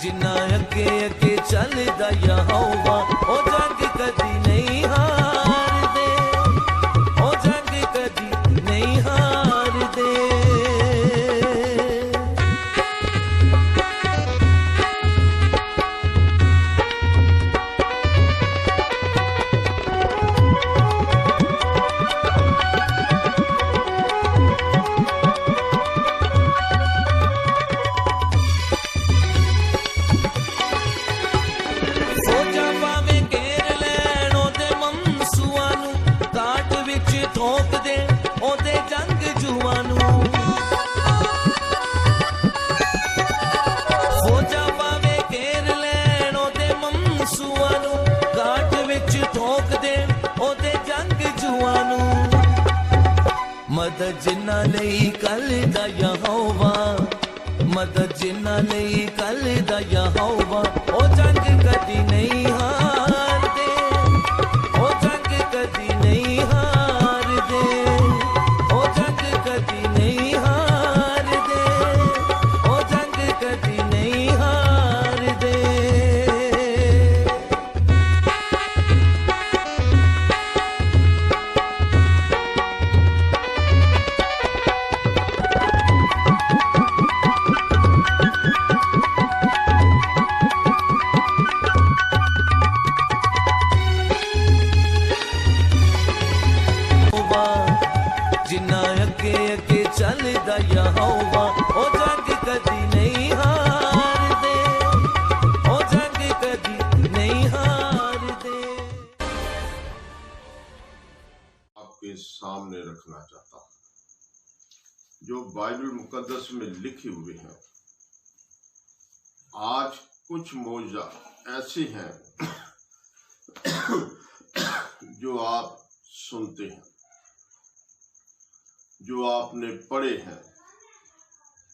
जिन्ना अगे अगे चलदा यहोवा ओ जंग कदी नहीं हारदे, ओ जंग कदी नहीं हारदे। ठोक दे ओदे जंग जुआनू, फौजा पावे घेर लैन ओदे ममसूआनू, गाठ विच ठोक दे ओदे जंग जुआनू। मदद जिन्ना लई कल दा यहोवा, मदद जिन्ना लई कल दा यहोवा ओ जंग कदी नहीं हारदे, ओ जंग कदी नहीं हारदे, ओ जंग कदी नहीं हारदे, ओ जंग कदी नहीं हारदे। जिन्ना अगे अगे चलदा यहोवा ओ जंग कदी नहीं हारदे, ओ जंग कदी नहीं हारदे। आपके सामने रखना चाहता हूं जो बाइबल मुकद्दस में लिखे हुए हैं। आज कुछ मौजा ऐसे हैं जो आप सुनते हैं, जो आपने पढ़े हैं,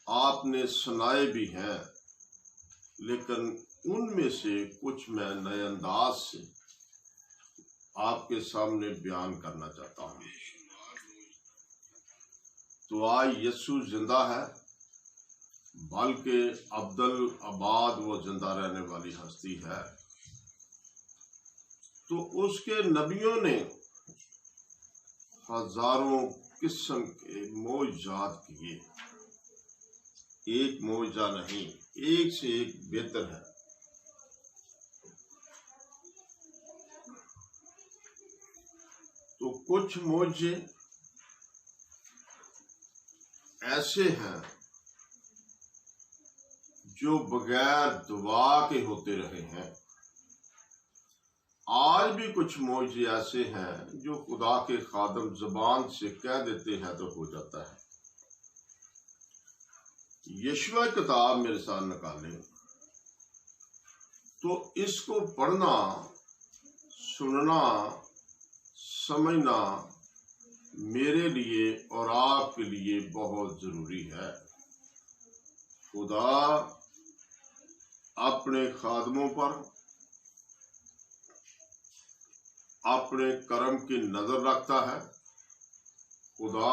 आपने सुनाए भी हैं, लेकिन उनमें से कुछ मैं नए अंदाज से आपके सामने बयान करना चाहता हूं। तो आज यीशु जिंदा है, बल्कि अब्दुल आबाद वो जिंदा रहने वाली हस्ती है। तो उसके नबियों ने हजारों किस्म के मौजूद किए, एक मौजा नहीं, एक से एक बेहतर है। तो कुछ मौजे ऐसे हैं जो बगैर दुआ के होते रहे हैं। आज भी कुछ मौजे ऐसे हैं जो खुदा के खादम जुबान से कह देते हैं तो हो जाता है। यशवा किताब मेरे साथ निकालें तो इसको पढ़ना, सुनना, समझना मेरे लिए और आपके लिए बहुत जरूरी है। खुदा अपने खादमों पर अपने कर्म की नजर रखता है। खुदा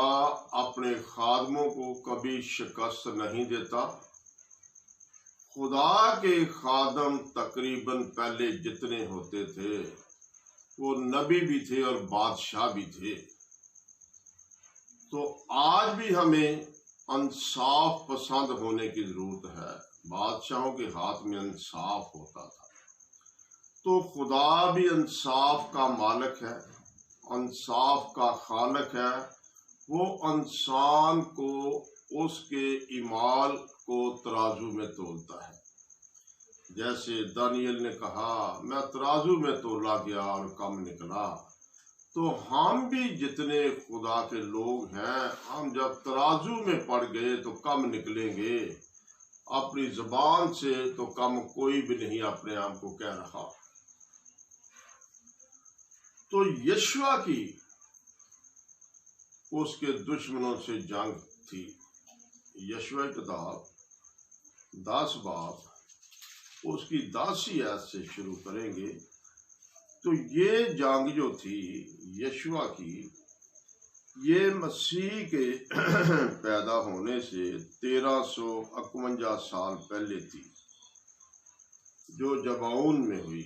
अपने खादमों को कभी शिकस्त नहीं देता। खुदा के खादम तकरीबन पहले जितने होते थे वो नबी भी थे और बादशाह भी थे। तो आज भी हमें इंसाफ पसंद होने की जरूरत है। बादशाहों के हाथ में इंसाफ होता था, तो खुदा भी इंसाफ का मालिक है, इंसाफ का खालिक है। वो इंसान को उसके ईमाल को तराजू में तोलता है। जैसे दानियल ने कहा, मैं तराजू में तोला गया और कम निकला। तो हम भी जितने खुदा के लोग हैं, हम जब तराजू में पड़ गए तो कम निकलेंगे। अपनी जुबान से तो कम कोई भी नहीं अपने आप को कह रहा। तो यशवा की उसके दुश्मनों से जंग थी। यशवा किताब 10 बाब उसकी 10 आयत से शुरू करेंगे। तो ये जंग जो थी यशवा की, ये मसीह के पैदा होने से 1351 साल पहले थी। जो जबाउन में हुई।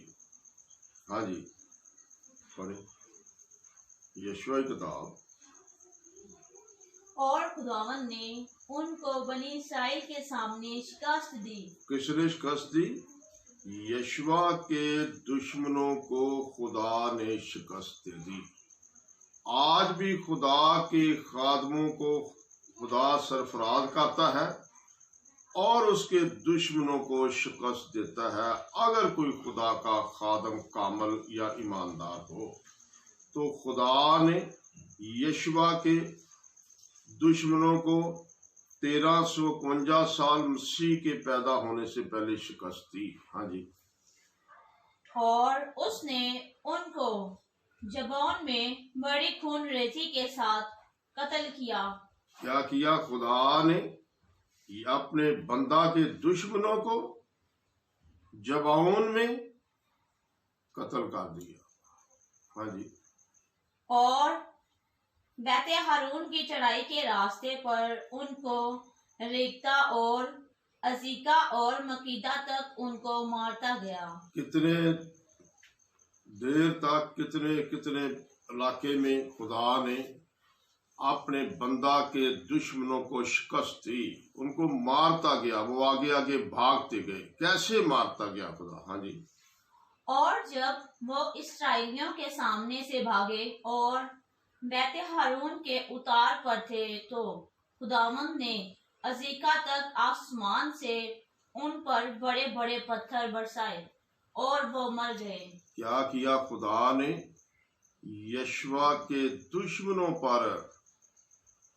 हाँ जी, पढ़े यशवा की किताब। और खुदावन ने उनको बनी इसराइल के सामने शिकस्त दी। किसने शिकस्त दी? यशवा के दुश्मनों को खुदा ने शिकस्त दी। आज भी खुदा के खादमों को खुदा सरफराज करता है और उसके दुश्मनों को शिकस्त देता है। अगर कोई खुदा का खादम कामल या ईमानदार हो तो खुदा ने यशवा के दुश्मनों को 1352 साल मसीह के पैदा होने से पहले शिकस्त दी। हाँ जी। और उसने उनको जबौन में बड़ी खून रेती के साथ कत्ल किया। क्या किया? खुदा ने अपने बंदा के दुश्मनों को जबाउन में कत्ल कर दिया। हाँ जी। और बैते हारून की चढ़ाई के रास्ते पर उनको रेक्ता और अजीका और मकीदा तक उनको मारता गया। कितने देर तक, कितने कितने इलाके में खुदा ने अपने बंदा के दुश्मनों को शिकस्त दी, उनको मारता गया। वो आगे आगे भागते गए। कैसे मारता गया खुदा? हाँ जी। और जब वो इस्राएलियों के सामने से भागे और बैते हारून के उतार पर थे तो खुदावंद ने अजीका तक आसमान से उन पर बड़े बड़े पत्थर बरसाए और वो मर गए। क्या किया खुदा ने? यशवा के दुश्मनों पर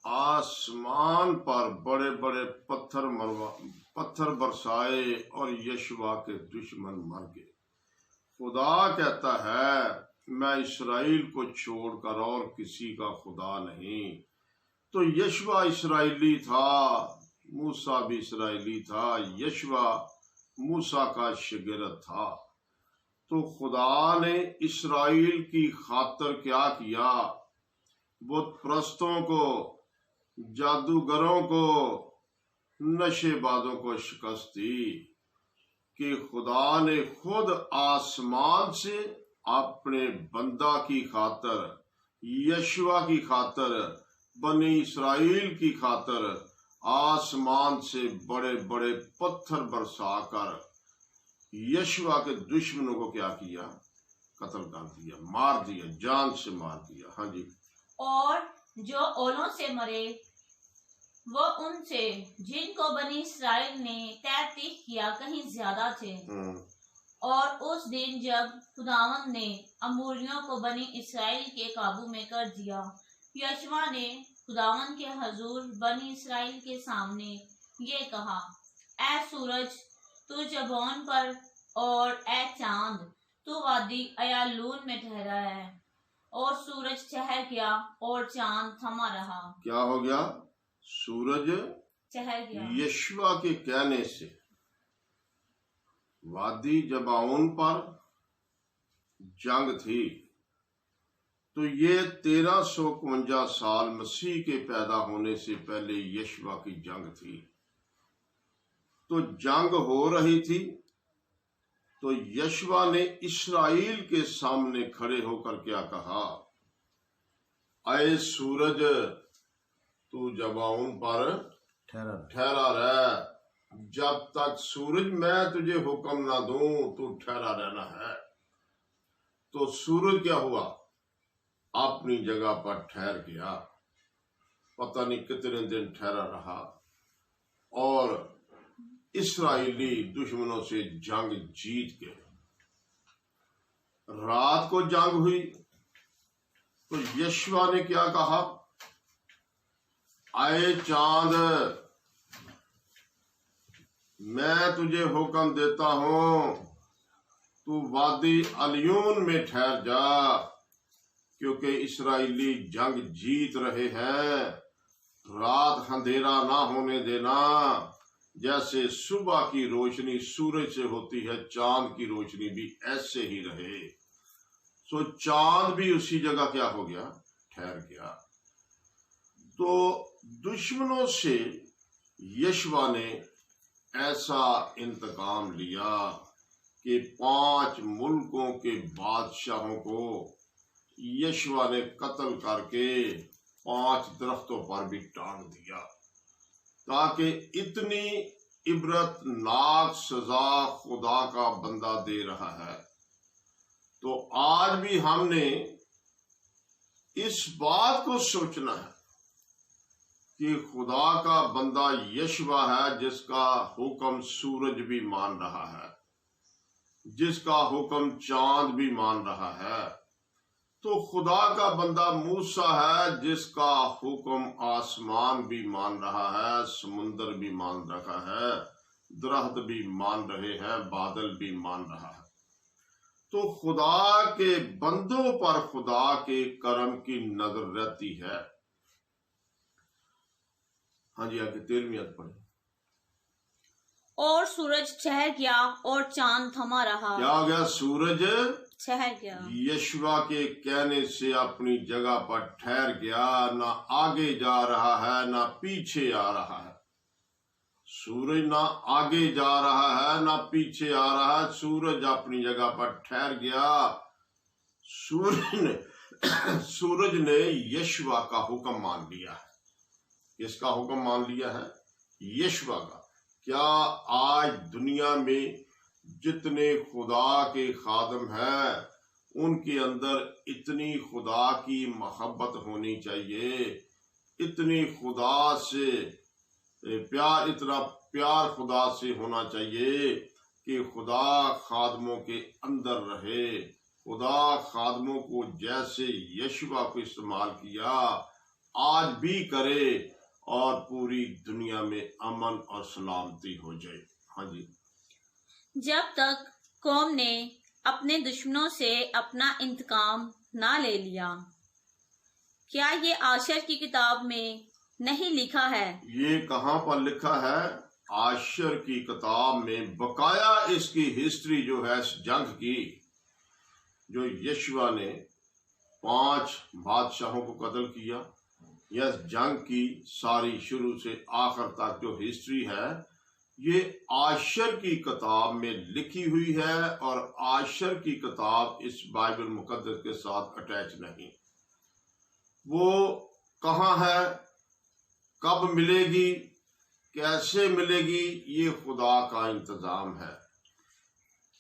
आसमान पर बड़े बड़े पत्थर बरसाए और यशवा के दुश्मन मर गए। खुदा कहता है मैं इसराइल को छोड़कर और किसी का खुदा नहीं। तो यशवा इसराइली था, मूसा भी इसराइली था, यशवा मूसा का शागिर्द था। तो खुदा ने इसराइल की खातर क्या किया? बुत परस्तों को, जादूगरों को, नशेबाजों को शिकस्त दी कि खुदा ने खुद आसमान से अपने बंदा की खातर, यशवा की खातर, बनी इसराइल की खातर आसमान से बड़े बड़े पत्थर बरसाकर यशवा के दुश्मनों को क्या किया? कत्ल कर दिया, मार दिया, जान से मार दिया। हाँ जी। और जो ओलों से मरे वो उनसे जिनको बनी इसराइल ने तहतीक किया कहीं ज्यादा थे। और उस दिन जब खुदावंद ने अमोरियों को बनी इसराइल के काबू में कर दिया, यशवा ने खुदावंद के हजूर बनी इसराइल के सामने ये कहा, ऐ सूरज तू जबौन पर और ऐ चांद तू वादी अयालून में ठहरा है। और सूरज ठहर गया और चांद थमा रहा। क्या हो गया? सूरज ठहर गया। यशवा के कहने से वादी जबाउन पर जंग थी। तो ये 1352 साल मसीह के पैदा होने से पहले यशवा की जंग थी। तो जंग हो रही थी तो यशवा ने इस्राएल के सामने खड़े होकर क्या कहा? आए सूरज तू जबाउन पर ठहरा रह, जब तक सूरज मैं तुझे हुक्म ना दूं तू ठहरा रहना है। तो सूरज क्या हुआ? अपनी जगह पर ठहर गया। पता नहीं कितने दिन ठहरा रहा और इस्राएली दुश्मनों से जंग जीत गए। रात को जंग हुई तो यशवा ने क्या कहा? आए चांद मैं तुझे हुक्म देता हूं तू वादी अलियून में ठहर जा, क्योंकि इस्राएली जंग जीत रहे हैं। रात अंधेरा ना होने देना। जैसे सुबह की रोशनी सूरज से होती है, चांद की रोशनी भी ऐसे ही रहे। सो चांद भी उसी जगह क्या हो गया? ठहर गया। तो दुश्मनों से यशवा ने ऐसा इंतकाम लिया कि 5 मुल्कों के बादशाहों को यशवा ने कत्ल करके 5 दरख्तों पर भी टांग दिया, ताकि इतनी इबरतनाक सजा खुदा का बंदा दे रहा है। तो आज भी हमने इस बात को सोचना है कि खुदा का बंदा यशवा है, जिसका हुक्म सूरज भी मान रहा है, जिसका हुक्म चांद भी मान रहा है। तो खुदा का बंदा मूसा है, जिसका हुक्म आसमान भी मान रहा है, समुंदर भी मान रहा है, दरख्त भी मान रहे हैं, बादल भी मान रहा है। तो खुदा के बंदों पर खुदा के करम की नजर रहती है। हाँ जी, आगे 13वीं आयत पढ़े। और सूरज ठहर गया और चांद थमा रहा। क्या हो गया? सूरज ठहर गया। यशवा के कहने से अपनी जगह पर ठहर गया, ना आगे जा रहा है ना पीछे आ रहा है। सूरज ना आगे जा रहा है ना पीछे आ रहा है, सूरज अपनी जगह पर ठहर गया। सूरज ने यशवा का हुक्म मान लिया है। किसका हुक्म मान लिया है? यशवा का। क्या आज दुनिया में जितने खुदा के खादम हैं, उनके अंदर इतनी खुदा की मोहब्बत होनी चाहिए, इतनी खुदा से प्यार, इतना प्यार खुदा से होना चाहिए कि खुदा खादमों के अंदर रहे। खुदा खादमों को जैसे यशवा को इस्तेमाल किया आज भी करे और पूरी दुनिया में अमन और सलामती हो जाए। हाँ जी। जब तक कौम ने अपने दुश्मनों से अपना इंतकाम ना ले लिया, क्या ये आशर की किताब में नहीं लिखा है? ये कहाँ पर लिखा है? आशर की किताब में बकाया इसकी हिस्ट्री जो है इस जंग की, जो यशवा ने 5 बादशाहों को कत्ल किया, यह जंग की सारी शुरू से आखिर तक जो हिस्ट्री है, ये आशर की किताब में लिखी हुई है। और आशर की किताब इस बाइबल मुकद्दस के साथ अटैच नहीं। वो कहाँ है, कब मिलेगी, कैसे मिलेगी, ये खुदा का इंतजाम है।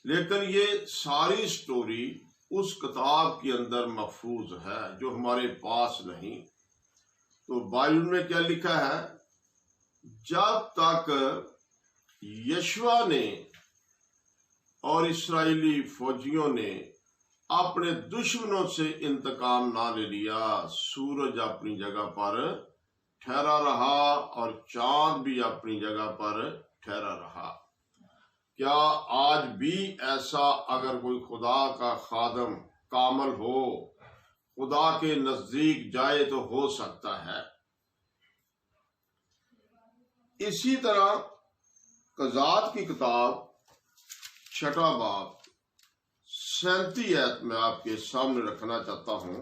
लेकिन ये सारी स्टोरी उस किताब के अंदर महफूज है जो हमारे पास नहीं। तो बाइबल में क्या लिखा है? जब तक यशवा ने और इस्राएली फौजियों ने अपने दुश्मनों से इंतकाम ना ले लिया, सूरज अपनी जगह पर ठहरा रहा और चांद भी अपनी जगह पर ठहरा रहा। क्या आज भी ऐसा अगर कोई खुदा का खादम कामल हो, खुदा के नजदीक जाए तो हो सकता है। इसी तरह कज़ात की किताब 6वां बाब 37 आयत में आपके सामने रखना चाहता हूं।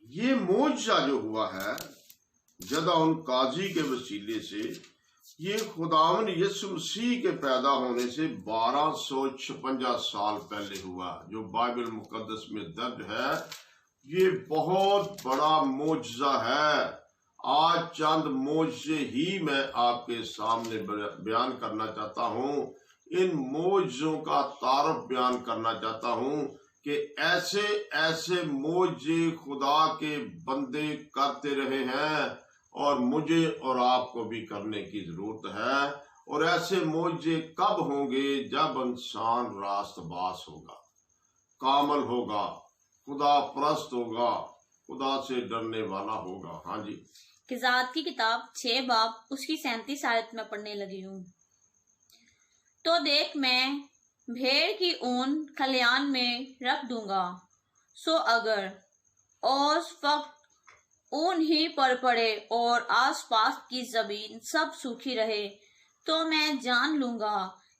ये मौजज़ा जो हुआ है जदाउन काजी के वसीले से, ये खुदावन यीशु मसीह के पैदा होने से 1256 साल पहले हुआ, जो बाइबल मुकद्दस में दर्ज है। ये बहुत बड़ा मौजज़ा है। आज चंद मौजज़े ही मैं आपके सामने बयान करना चाहता हूँ। इन मौजज़ों का तारुफ बयान करना चाहता हूँ कि ऐसे ऐसे मौजज़े खुदा के बंदे करते रहे हैं और मुझे और आपको भी करने की जरूरत है। और ऐसे मौजज़े कब होंगे? जब इंसान रास्तबाज होगा, कामल होगा, खुदा परस्त होगा, खुदा से डरने वाला होगा। हाँ जी। कज़ात की किताब 6 बाब उसकी 37 आयत में पढ़ने लगी हूँ। तो देख, मैं भेड़ की ऊन खलियान में रख दूंगा, सो अगर उस वक्त ऊन ही पर पड़े और आसपास की जमीन सब सूखी रहे, तो मैं जान लूंगा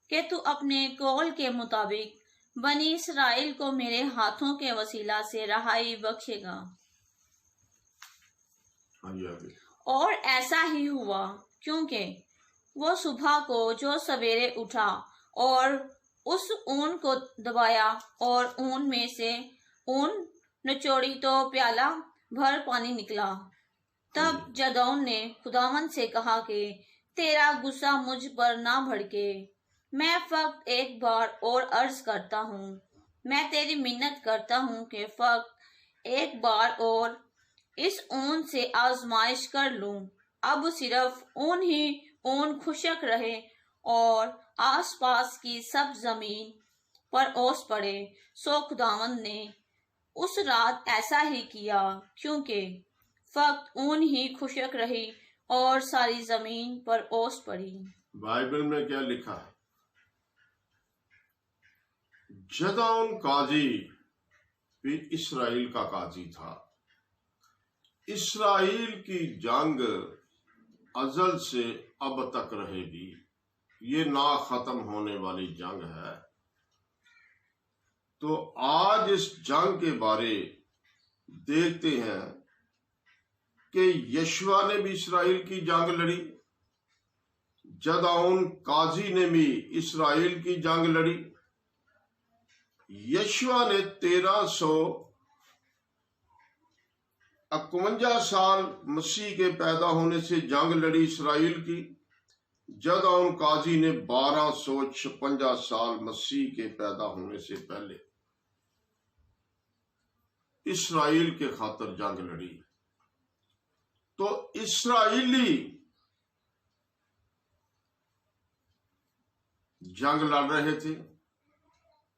कि तू अपने कौल के मुताबिक बनी इसराइल को मेरे हाथों के वसीला से रहाई बख्शेगा। और ऐसा ही हुआ, क्योंकि वो सुबह को जो सवेरे उठा और उस ऊन को दबाया और ऊन में से ऊन निचोड़ी तो प्याला भर पानी निकला। तब जदौन ने खुदावंद से कहा कि तेरा गुस्सा मुझ पर ना भड़के, मैं फक्त एक बार और अर्ज करता हूँ, मैं तेरी मिन्नत करता हूँ कि फक्त एक बार और इस ऊन से आजमाइश कर लूं। अब सिर्फ ऊन ही ऊन खुशक रहे और आसपास की सब जमीन पर ओस पड़े। सो खुदावंद ने उस रात ऐसा ही किया, क्योंकि फक्त ऊन ही खुशक रही और सारी जमीन पर ओस पड़ी। बाइबल में क्या लिखा है? जदौन काजी भी इसराइल का काजी था। इसराइल की जंग अजल से अब तक रहेगी, ये ना खत्म होने वाली जंग है। तो आज इस जंग के बारे देखते हैं कि यशवा ने भी इसराइल की जंग लड़ी, जदौन काजी ने भी इसराइल की जंग लड़ी। यशवा ने 1351 साल मसीह के पैदा होने से जंग लड़ी इसराइल की। जदौन काजी ने 1256 साल मसीह के पैदा होने से पहले इसराइल के खातिर जंग लड़ी। तो इसराइली जंग लड़ रहे थे,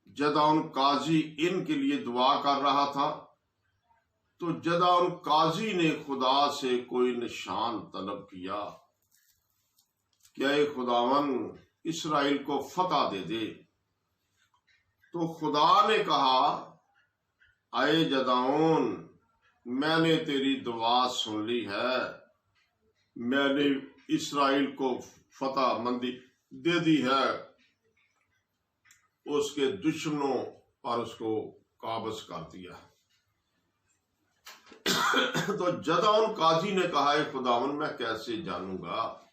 जदौन काजी इनके लिए दुआ कर रहा था। तो जदौन काजी ने खुदा से कोई निशान तलब किया, क्या ये खुदावन इसराइल को फतह दे दे। तो खुदा ने कहा, आए जदौन, मैंने तेरी दुआ सुन ली है, मैंने इसराइल को फतह मंदी दे दी है, उसके दुश्मनों पर उसको काबज कर दिया। तो जदौन काजी ने कहा, खुदावन मैं कैसे जानूंगा,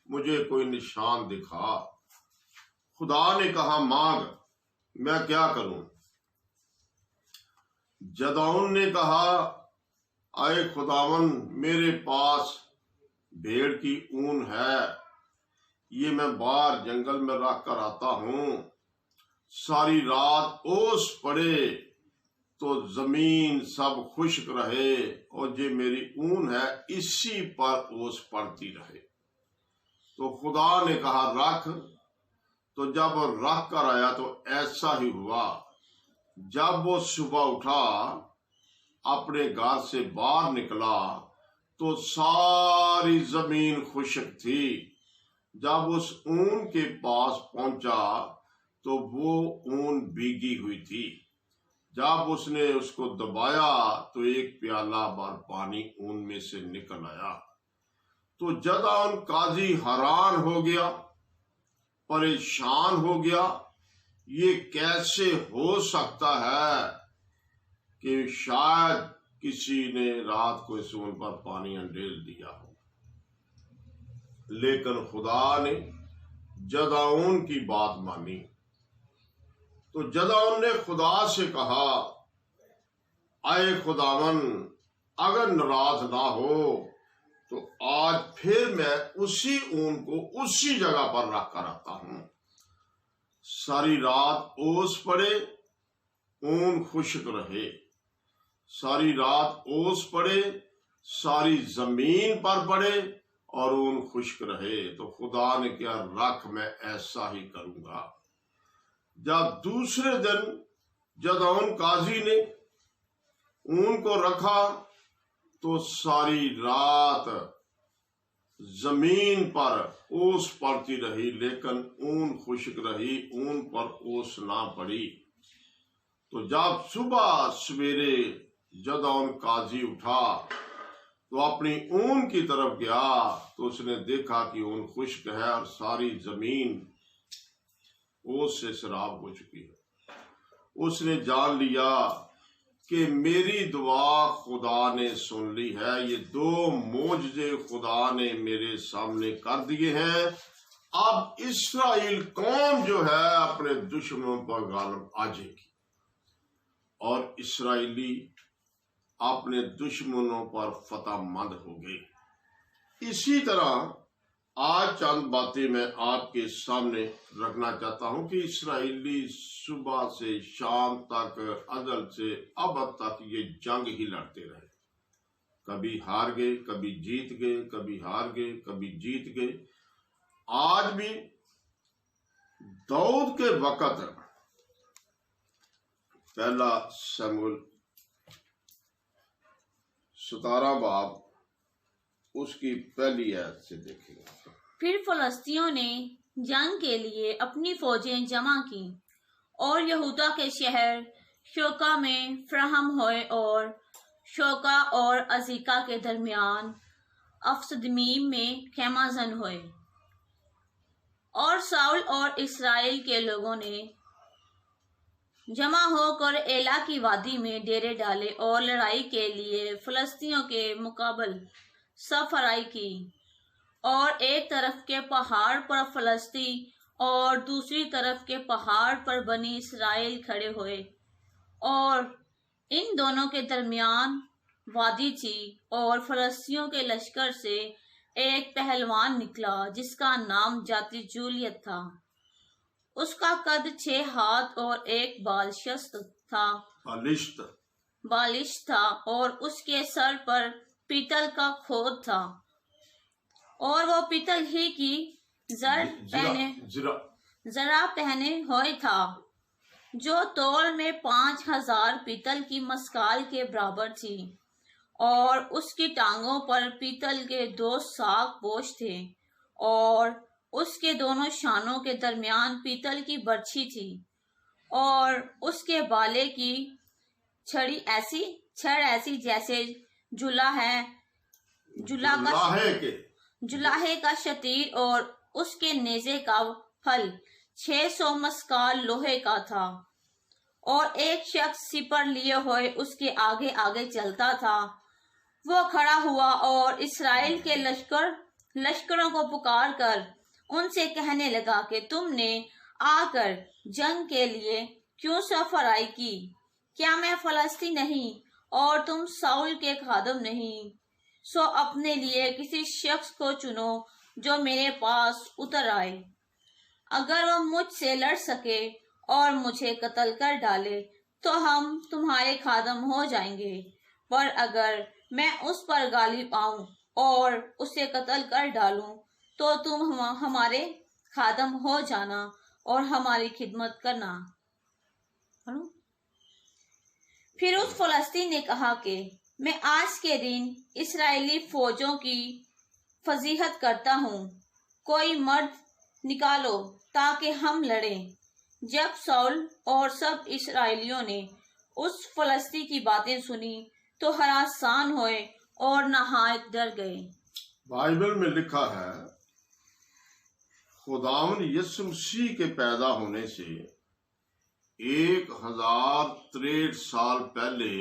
मुझे कोई निशान दिखा। खुदा ने कहा, मांग, मैं क्या करूं। जदौन ने कहा, आए खुदावन, मेरे पास भेड़ की ऊन है, ये मैं बाहर जंगल में रख कर आता हूं। सारी रात ओस पड़े तो जमीन सब खुश्क रहे, और ये मेरी ऊन है, इसी पर ओस पड़ती रहे। तो खुदा ने कहा, रख। तो जब रख कर आया तो ऐसा ही हुआ। जब वो सुबह उठा, अपने घर से बाहर निकला, तो सारी जमीन खुश्क थी। जब उस ऊन के पास पहुंचा तो वो ऊन भीगी हुई थी। जब उसने उसको दबाया तो एक प्याला भर पानी ऊन में से निकल आया। तो जदौन काजी हैरान हो गया, परेशान हो गया, ये कैसे हो सकता है कि शायद किसी ने रात को इस ऊन पर पानी अंडेल दिया हो। लेकिन खुदा ने जदौन की बात मानी। तो जदौन ने खुदा से कहा, आए खुदावन, अगर नाराज ना हो तो आज फिर मैं उसी ऊन को उसी जगह पर रख कर आता हूं। सारी रात ओस पड़े, ऊन खुश्क रहे। सारी रात ओस पड़े, सारी जमीन पर पड़े और ऊन खुश्क रहे। तो खुदा ने क्या, रख, मैं ऐसा ही करूंगा। जब दूसरे दिन जदौन काजी ने ऊन को रखा तो सारी रात जमीन पर ओस पड़ती रही, लेकिन ऊन खुश्क रही, ऊन पर ओस ना पड़ी। तो जब सुबह सवेरे जदौन काजी उठा तो अपनी ऊन की तरफ गया, तो उसने देखा कि ऊन खुश्क है और सारी जमीन ओस से शराब हो चुकी है। उसने जान लिया कि मेरी दुआ खुदा ने सुन ली है। ये 2 मोजज़े खुदा ने मेरे सामने कर दिए हैं अब इस्राएल कौम जो है अपने दुश्मनों पर गालिब आ जाएगी और इस्राएली अपने दुश्मनों पर फतहमंद हो गए। इसी तरह आज चंद बातें मैं आपके सामने रखना चाहता हूं कि इस्राएली सुबह से शाम तक, अज़ल से अबद तक ये जंग ही लड़ते रहे। कभी हार गए, कभी जीत गए, कभी हार गए, कभी जीत गए। आज भी दाऊद के वक़्त पहला शमूएल 17 बाब उसकी पहली आयत से देखेंगे। फिर फलस्तियों ने जंग के लिए अपनी फौजें जमा की और यहूदा के शहर शोका में फ्राहम हुए और शोका और अजीका के दरमियान अफसदमीम में खेमाजन हुए। और साउल और इस्राएल के लोगों ने जमा होकर एला की वादी में डेरे डाले और लड़ाई के लिए फलस्तियों के मुकाबल सफराई की। और एक तरफ के पहाड़ पर फलस्ती और दूसरी तरफ के पहाड़ पर बनी इस्राएल खड़े हुए और इन दोनों के दरमियान वादी थी। और फलस्तियों के लश्कर से एक पहलवान निकला जिसका नाम जाति जूलियत था। उसका कद 6 हाथ और 1 बालिश्त था और उसके सर पर पीतल का खोद था और वो पीतल ही की जरा पहने हुए था, जो तौल में 5000 पीतल की मस्काल के बराबर थी। और उसकी टांगों पर पीतल के 2 साग पोश थे और उसके दोनों शानों के दरमियान पीतल की बर्छी थी। और उसके बाले की छड़ ऐसी जैसे जुलाहे का शतीर। और उसके नेज़े का फल 600 मस्काल लोहे का था। और एक शख्स सिपर लिए हुए उसके आगे आगे चलता था। वो खड़ा हुआ और इस्राएल के लश्करों को पुकार कर उनसे कहने लगा कि तुमने आकर जंग के लिए क्यों सफराई की? क्या मैं फलस्ती नहीं और तुम साउल के खादम नहीं? सो अपने लिए किसी शख्स को चुनो जो मेरे पास उतर आए। अगर वह मुझसे लड़ सके और मुझे कत्ल कर डाले तो हम तुम्हारे खादम हो जाएंगे। पर अगर मैं उस पर गालिब आऊं और उसे कत्ल कर डालूं तो तुम हमारे खादम हो जाना और हमारी खिदमत करना। फिर उस फलस्तीन ने कहा कि मैं आज के दिन इस्राएली फौजों की फजीहत करता हूँ, कोई मर्द निकालो ताकि हम लड़ें। जब साउल और सब इस्राएलियों ने उस फलस्ती की बातें सुनी तो हरासान हुए और नहायत डर गए। बाइबल में लिखा है, खुदावन यीशु मसीह के पैदा होने से 1063 साल पहले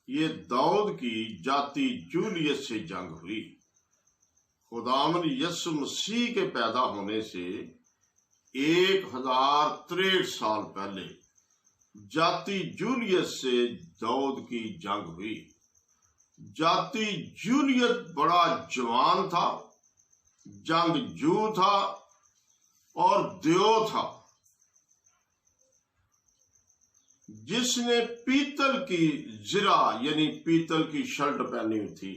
ये दाऊद की जाति जूलियत से जंग हुई। खुदावन यीशु मसीह के पैदा होने से 1063 साल पहले जाति जूलियत से दाऊद की जंग हुई। जाति जूलियत बड़ा जवान था, जंगजू था और देव था, जिसने पीतल की जिरा यानी पीतल की शर्ट पहनी हुई थी।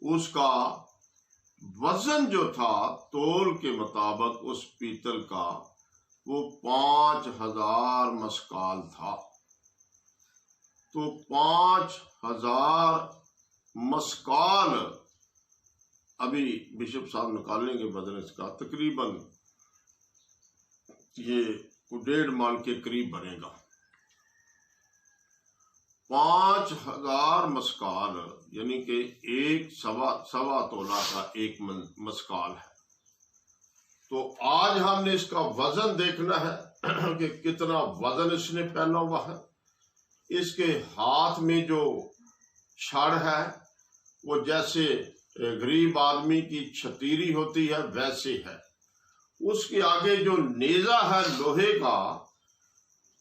उसका वजन जो था तोल के मुताबिक उस पीतल का वो 5000 मस्काल था। तो 5000 मस्काल अभी बिशप साहब निकालेंगे वजन इसका, तकरीबन ये 1.5 मन के करीब बनेगा। 5000 मस्काल यानी कि एक सवा तोला का एक मस्काल है। तो आज हमने इसका वजन देखना है कि कितना वजन इसने पहना हुआ है। इसके हाथ में जो छड़ है वो जैसे गरीब आदमी की छतीरी होती है वैसे है, उसके आगे जो नेजा है लोहे का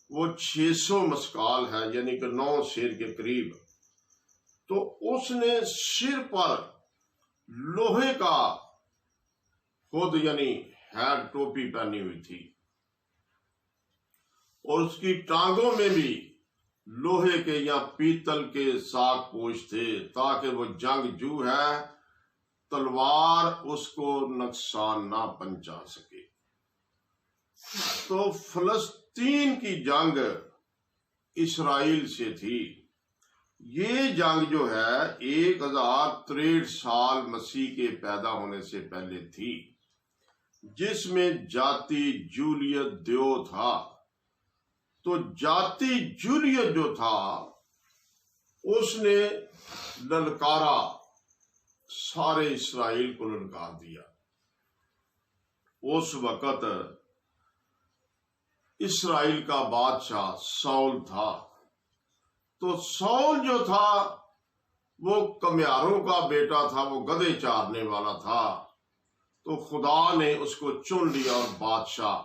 वो 600 मस्काल है, यानी कि 9 शेर के करीब। तो उसने सिर पर लोहे का खुद यानी हेड टोपी पहनी हुई थी और उसकी टांगों में भी लोहे के या पीतल के साग पोश थे, ताकि वो जंगजू है तलवार उसको नुकसान ना पहुंचा सके। तो फलस्तीन की जंग इसराइल से थी। ये जंग जो है 1063 साल मसीह के पैदा होने से पहले थी, जिसमें जाति जूलियत द्यो था। तो जाति जूलियत जो था उसने ललकारा, सारे इसराइल को ललकार दिया। उस वक्त इसराइल का बादशाह सौल था। तो सौल जो था वो कम्यारों का बेटा था, वो गधे चारने वाला था। तो खुदा ने उसको चुन लिया और बादशाह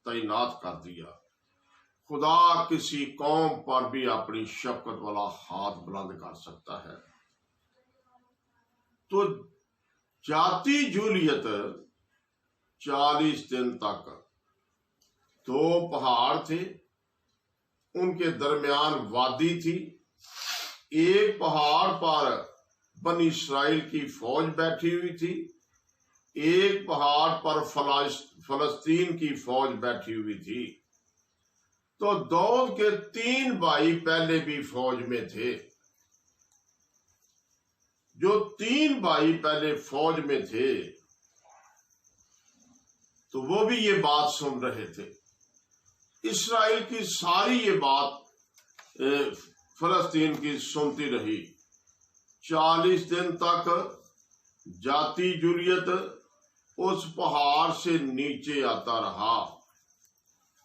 तैनात कर दिया। खुदा किसी कौम पर भी अपनी शफकत वाला हाथ बुलंद कर सकता है। तो जाति जूलियत 40 दिन तक 2 पहाड़ थे, उनके दरमियान वादी थी। एक पहाड़ पर बनी इसराइल की फौज बैठी हुई थी, एक पहाड़ पर फलस्तीन की फौज बैठी हुई थी। तो दाऊद के 3 भाई पहले भी फौज में थे। जो 3 भाई पहले फौज में थे तो वो भी ये बात सुन रहे थे। इसराइल की सारी ये बात फलस्तीन की सुनती रही। 40 दिन तक जाति जूलियत उस पहाड़ से नीचे आता रहा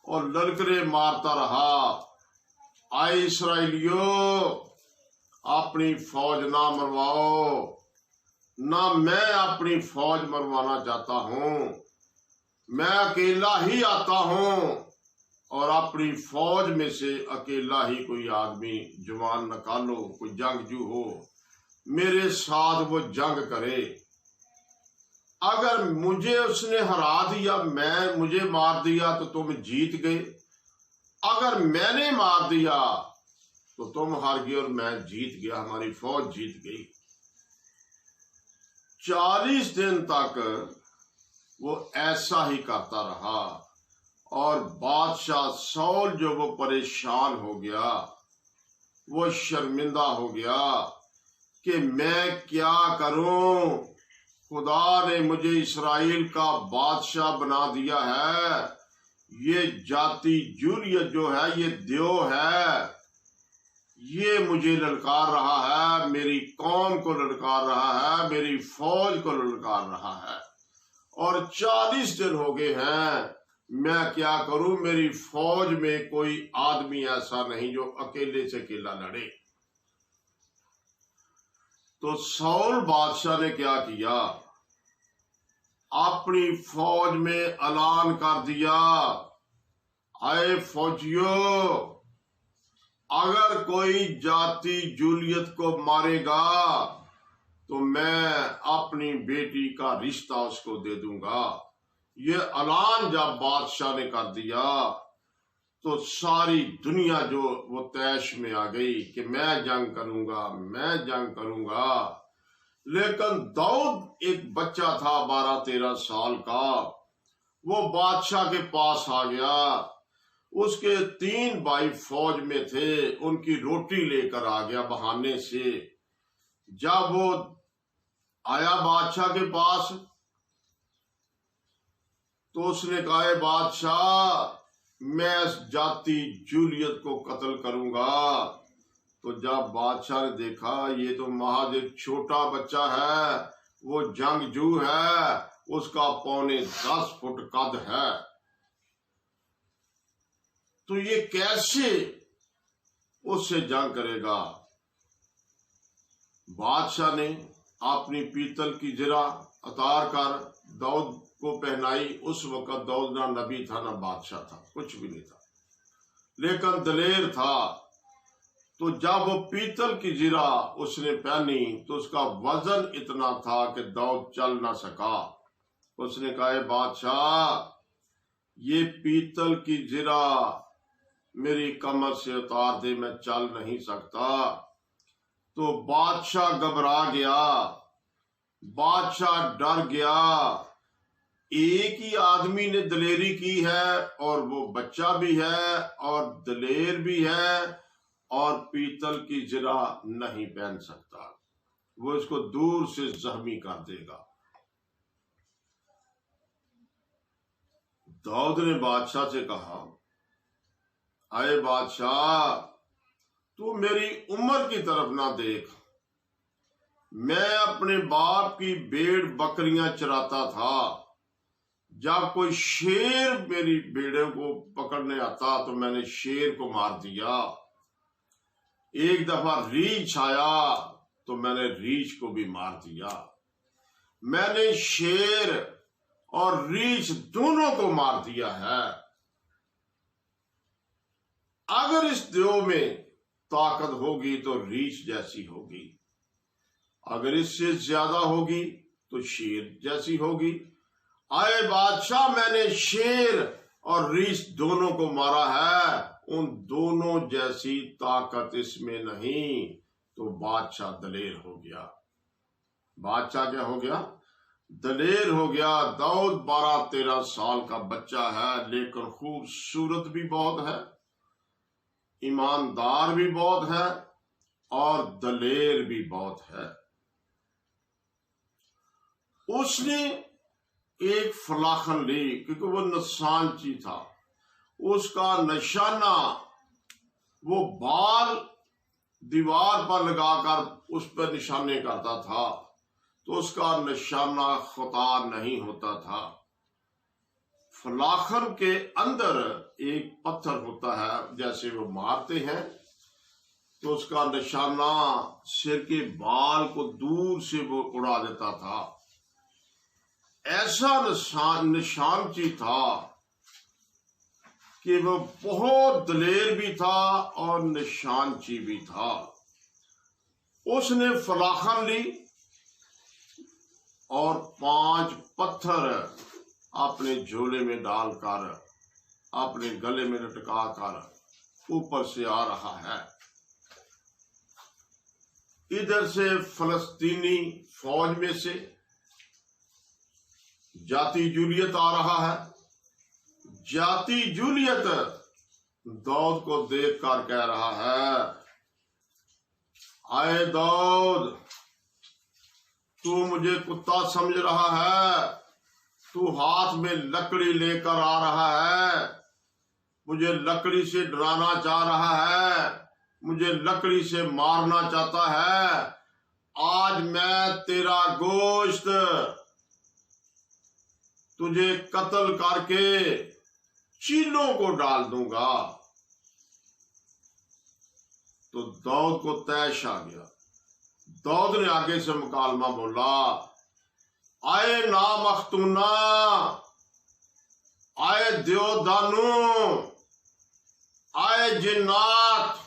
और ललकरे मारता रहा, आए इसराइलियों अपनी फौज ना मरवाओ, ना मैं अपनी फौज मरवाना चाहता हूं, मैं अकेला ही आता हूं और अपनी फौज में से अकेला ही कोई आदमी जवान निकालो, कोई जंगजू हो, मेरे साथ वो जंग करे। अगर मुझे उसने हरा दिया, मुझे मार दिया तो तुम जीत गए, अगर मैंने मार दिया तो तुम हार गए और मैं जीत गया, हमारी फौज जीत गई। 40 दिन तक वो ऐसा ही करता रहा और बादशाह सौल जो वो परेशान हो गया, वो शर्मिंदा हो गया कि मैं क्या करूं, खुदा ने मुझे इसराइल का बादशाह बना दिया है, ये जाति जूलियत जो है, ये द्यो है, ये मुझे ललकार रहा है, मेरी कौम को ललकार रहा है, मेरी फौज को ललकार रहा है और 40 दिन हो गए हैं, मैं क्या करूं, मेरी फौज में कोई आदमी ऐसा नहीं जो अकेले से अकेला लड़े। तो सौल बादशाह ने क्या किया, अपनी फौज में ऐलान कर दिया, आए फौजियों, अगर कोई जाति जूलियत को मारेगा तो मैं अपनी बेटी का रिश्ता उसको दे दूंगा। ये ऐलान जब बादशाह ने कर दिया तो सारी दुनिया जो वो तैश में आ गई कि मैं जंग करूंगा, मैं जंग करूंगा। लेकिन दाऊद एक बच्चा था 12-13 साल का, वो बादशाह के पास आ गया। उसके 3 भाई फौज में थे, उनकी रोटी लेकर आ गया बहाने से। जब वो आया बादशाह के पास तो उसने कहा, बादशाह मैं इस जाति जूलियत को कत्ल करूंगा। तो जब बादशाह ने देखा ये तो महज एक छोटा बच्चा है, वो जंगजू है, उसका 10 फुट कद है, तो ये कैसे उससे जंग करेगा। बादशाह ने अपनी पीतल की जिरा उतार कर दाऊद को पहनाई। उस वक्त दाऊद ना नबी था ना बादशाह था, कुछ भी नहीं था, लेकिन दलेर था। तो जब वो पीतल की जीरा उसने पहनी तो उसका वजन इतना था कि दाऊद चल ना सका। उसने कहा, बादशाह ये पीतल की जीरा मेरी कमर से उतार दे, मैं चल नहीं सकता। तो बादशाह घबरा गया, बादशाह डर गया। एक ही आदमी ने दलेरी की है और वो बच्चा भी है और दलेर भी है और पीतल की जीरा नहीं पहन सकता, वो इसको दूर से जख्मी कर देगा। दाऊद ने बादशाह से कहा, आए बादशाह तू मेरी उम्र की तरफ ना देख, मैं अपने बाप की भेड़ बकरियां चराता था। जब कोई शेर मेरी भेड़ों को पकड़ने आता तो मैंने शेर को मार दिया। एक दफा रीछ आया तो मैंने रीछ को भी मार दिया। मैंने शेर और रीछ दोनों को मार दिया है। अगर इस देव में ताकत होगी तो रीछ जैसी होगी, अगर इससे ज्यादा होगी तो शेर जैसी होगी। आए बादशाह मैंने शेर और रीछ दोनों को मारा है, उन दोनों जैसी ताकत इसमें नहीं। तो बादशाह दलेर हो गया। बादशाह क्या हो गया? दलेर हो गया। दाऊद 12-13 साल का बच्चा है, लेकिन खूबसूरत भी बहुत है, ईमानदार भी बहुत है और दलेर भी बहुत है। उसने एक फलाखन ली, क्योंकि वो नशानची था। उसका निशाना वो बाल दीवार पर लगाकर उस पर निशाने करता था, तो उसका निशाना खुदा नहीं होता था। फलाखन के अंदर एक पत्थर होता है, जैसे वो मारते हैं तो उसका निशाना सिर के बाल को दूर से वो उड़ा देता था। ऐसा निशानची था कि वो बहुत दलेर भी था और निशानची भी था। उसने फलाखन ली और 5 पत्थर अपने झोले में डालकर अपने गले में लटका कर ऊपर से आ रहा है। इधर से फलस्तीनी फौज में से जाती जूलियत आ रहा है। जाती जूलियत दाऊद को देखकर कह रहा है, आए दाऊद, तू मुझे कुत्ता समझ रहा है, तू हाथ में लकड़ी लेकर आ रहा है, मुझे लकड़ी से डराना चाह रहा है, मुझे लकड़ी से मारना चाहता है। आज मैं तेरा गोश्त तुझे कत्ल करके चीलों को डाल दूंगा। तो दाऊद को तैश आ गया। दाऊद ने आगे से मुकालमा बोला, आए नाम अख्तूना, आए देवदानू, आए जिन्नात,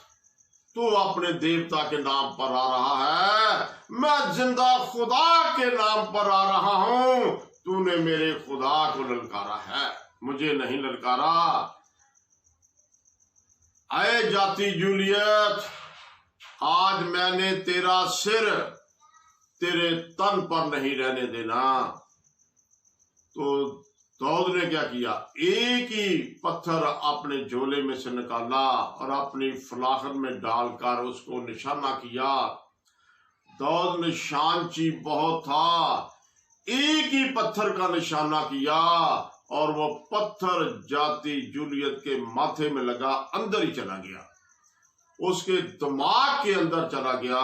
तू अपने देवता के नाम पर आ रहा है, मैं जिंदा खुदा के नाम पर आ रहा हूं। तूने मेरे खुदा को ललकारा है, मुझे नहीं ललकारा। आए जाती जूलियत, आज मैंने तेरा सिर तेरे तन पर नहीं रहने देना। तो दाऊद ने क्या किया, एक ही पत्थर अपने झोले में से निकाला और अपनी फलाखन में डालकर उसको निशाना किया। दाऊद निशानची बहुत था, एक ही पत्थर का निशाना किया और वो पत्थर जाती जूलियत के माथे में लगा, अंदर ही चला गया, उसके दिमाग के अंदर चला गया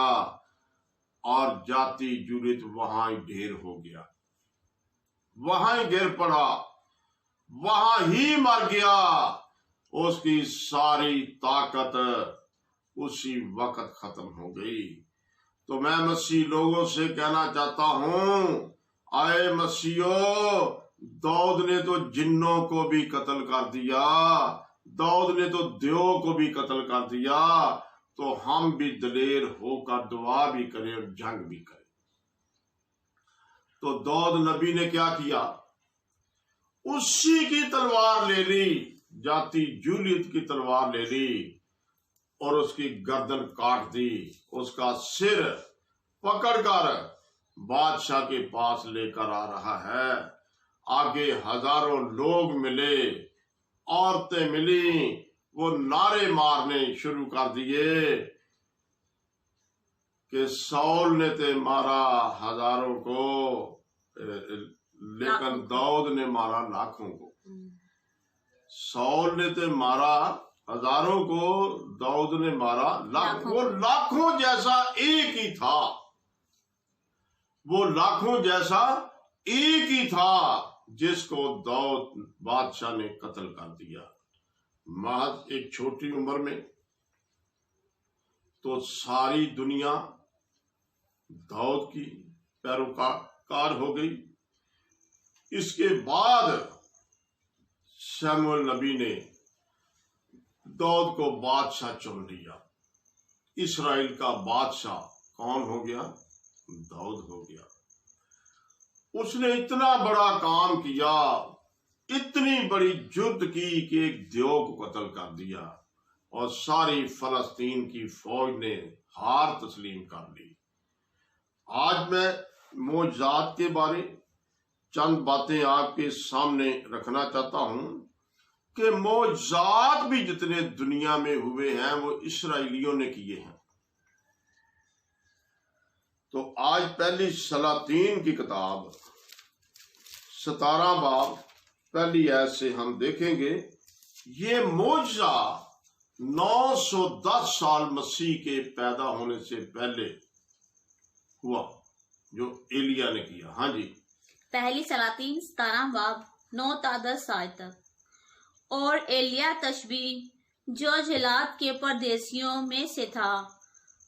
और जाती जूलियत वहां ही ढेर हो गया, वहां ही गिर पड़ा, वहां ही मर गया। उसकी सारी ताकत उसी वक्त खत्म हो गई। तो मैं मसीह लोगों से कहना चाहता हूं, आए मसीहो, दाऊद ने तो जिन्नों को भी कत्ल कर दिया, दाऊद ने तो देवों को भी कत्ल कर दिया, तो हम भी दलेर होकर दुआ भी करें और जंग भी करें। तो दाऊद नबी ने क्या किया, उसी की तलवार ले ली, जाती जूलियत की तलवार ले ली और उसकी गर्दन काट दी, उसका सिर पकड़कर बादशाह के पास लेकर आ रहा है। आगे हजारों लोग मिले, औरतें मिली, वो नारे मारने शुरू कर दिए कि सौल ने ते मारा हजारों को, लेकिन दाऊद ने मारा लाखों को। सौल ने ते मारा हजारों को, दाऊद ने मारा लाखों। वो लाखों जैसा एक ही था, वो लाखों जैसा एक ही था जिसको दाऊद बादशाह ने कत्ल कर दिया महज एक छोटी उम्र में। तो सारी दुनिया दाऊद की पैरोकार हो गई। इसके बाद शमूएल नबी ने दाऊद को बादशाह चुन लिया। इस्राएल का बादशाह कौन हो गया? दाऊद हो गया। उसने इतना बड़ा काम किया, इतनी बड़ी युद्ध की कि एक देव को कत्ल कर दिया और सारी फलस्तीन की फौज ने हार तस्लीम कर ली। आज मैं मोजात के बारे चंद बातें आपके सामने रखना चाहता हूं कि मोजात भी जितने दुनिया में हुए हैं वो इसराइलियों ने किए हैं। तो आज पहली सलातीन की किताब 17 बाब पहली आयत से हम देखेंगे, ये मोजा 910 साल मसीह के पैदा होने से पहले हुआ जो एलिया ने किया। हाँ जी, पहली सलातीन 17 बाब 9 ता 10 आयत तक। और एलिया तशबी जो जलाद के परदेसियों में से था,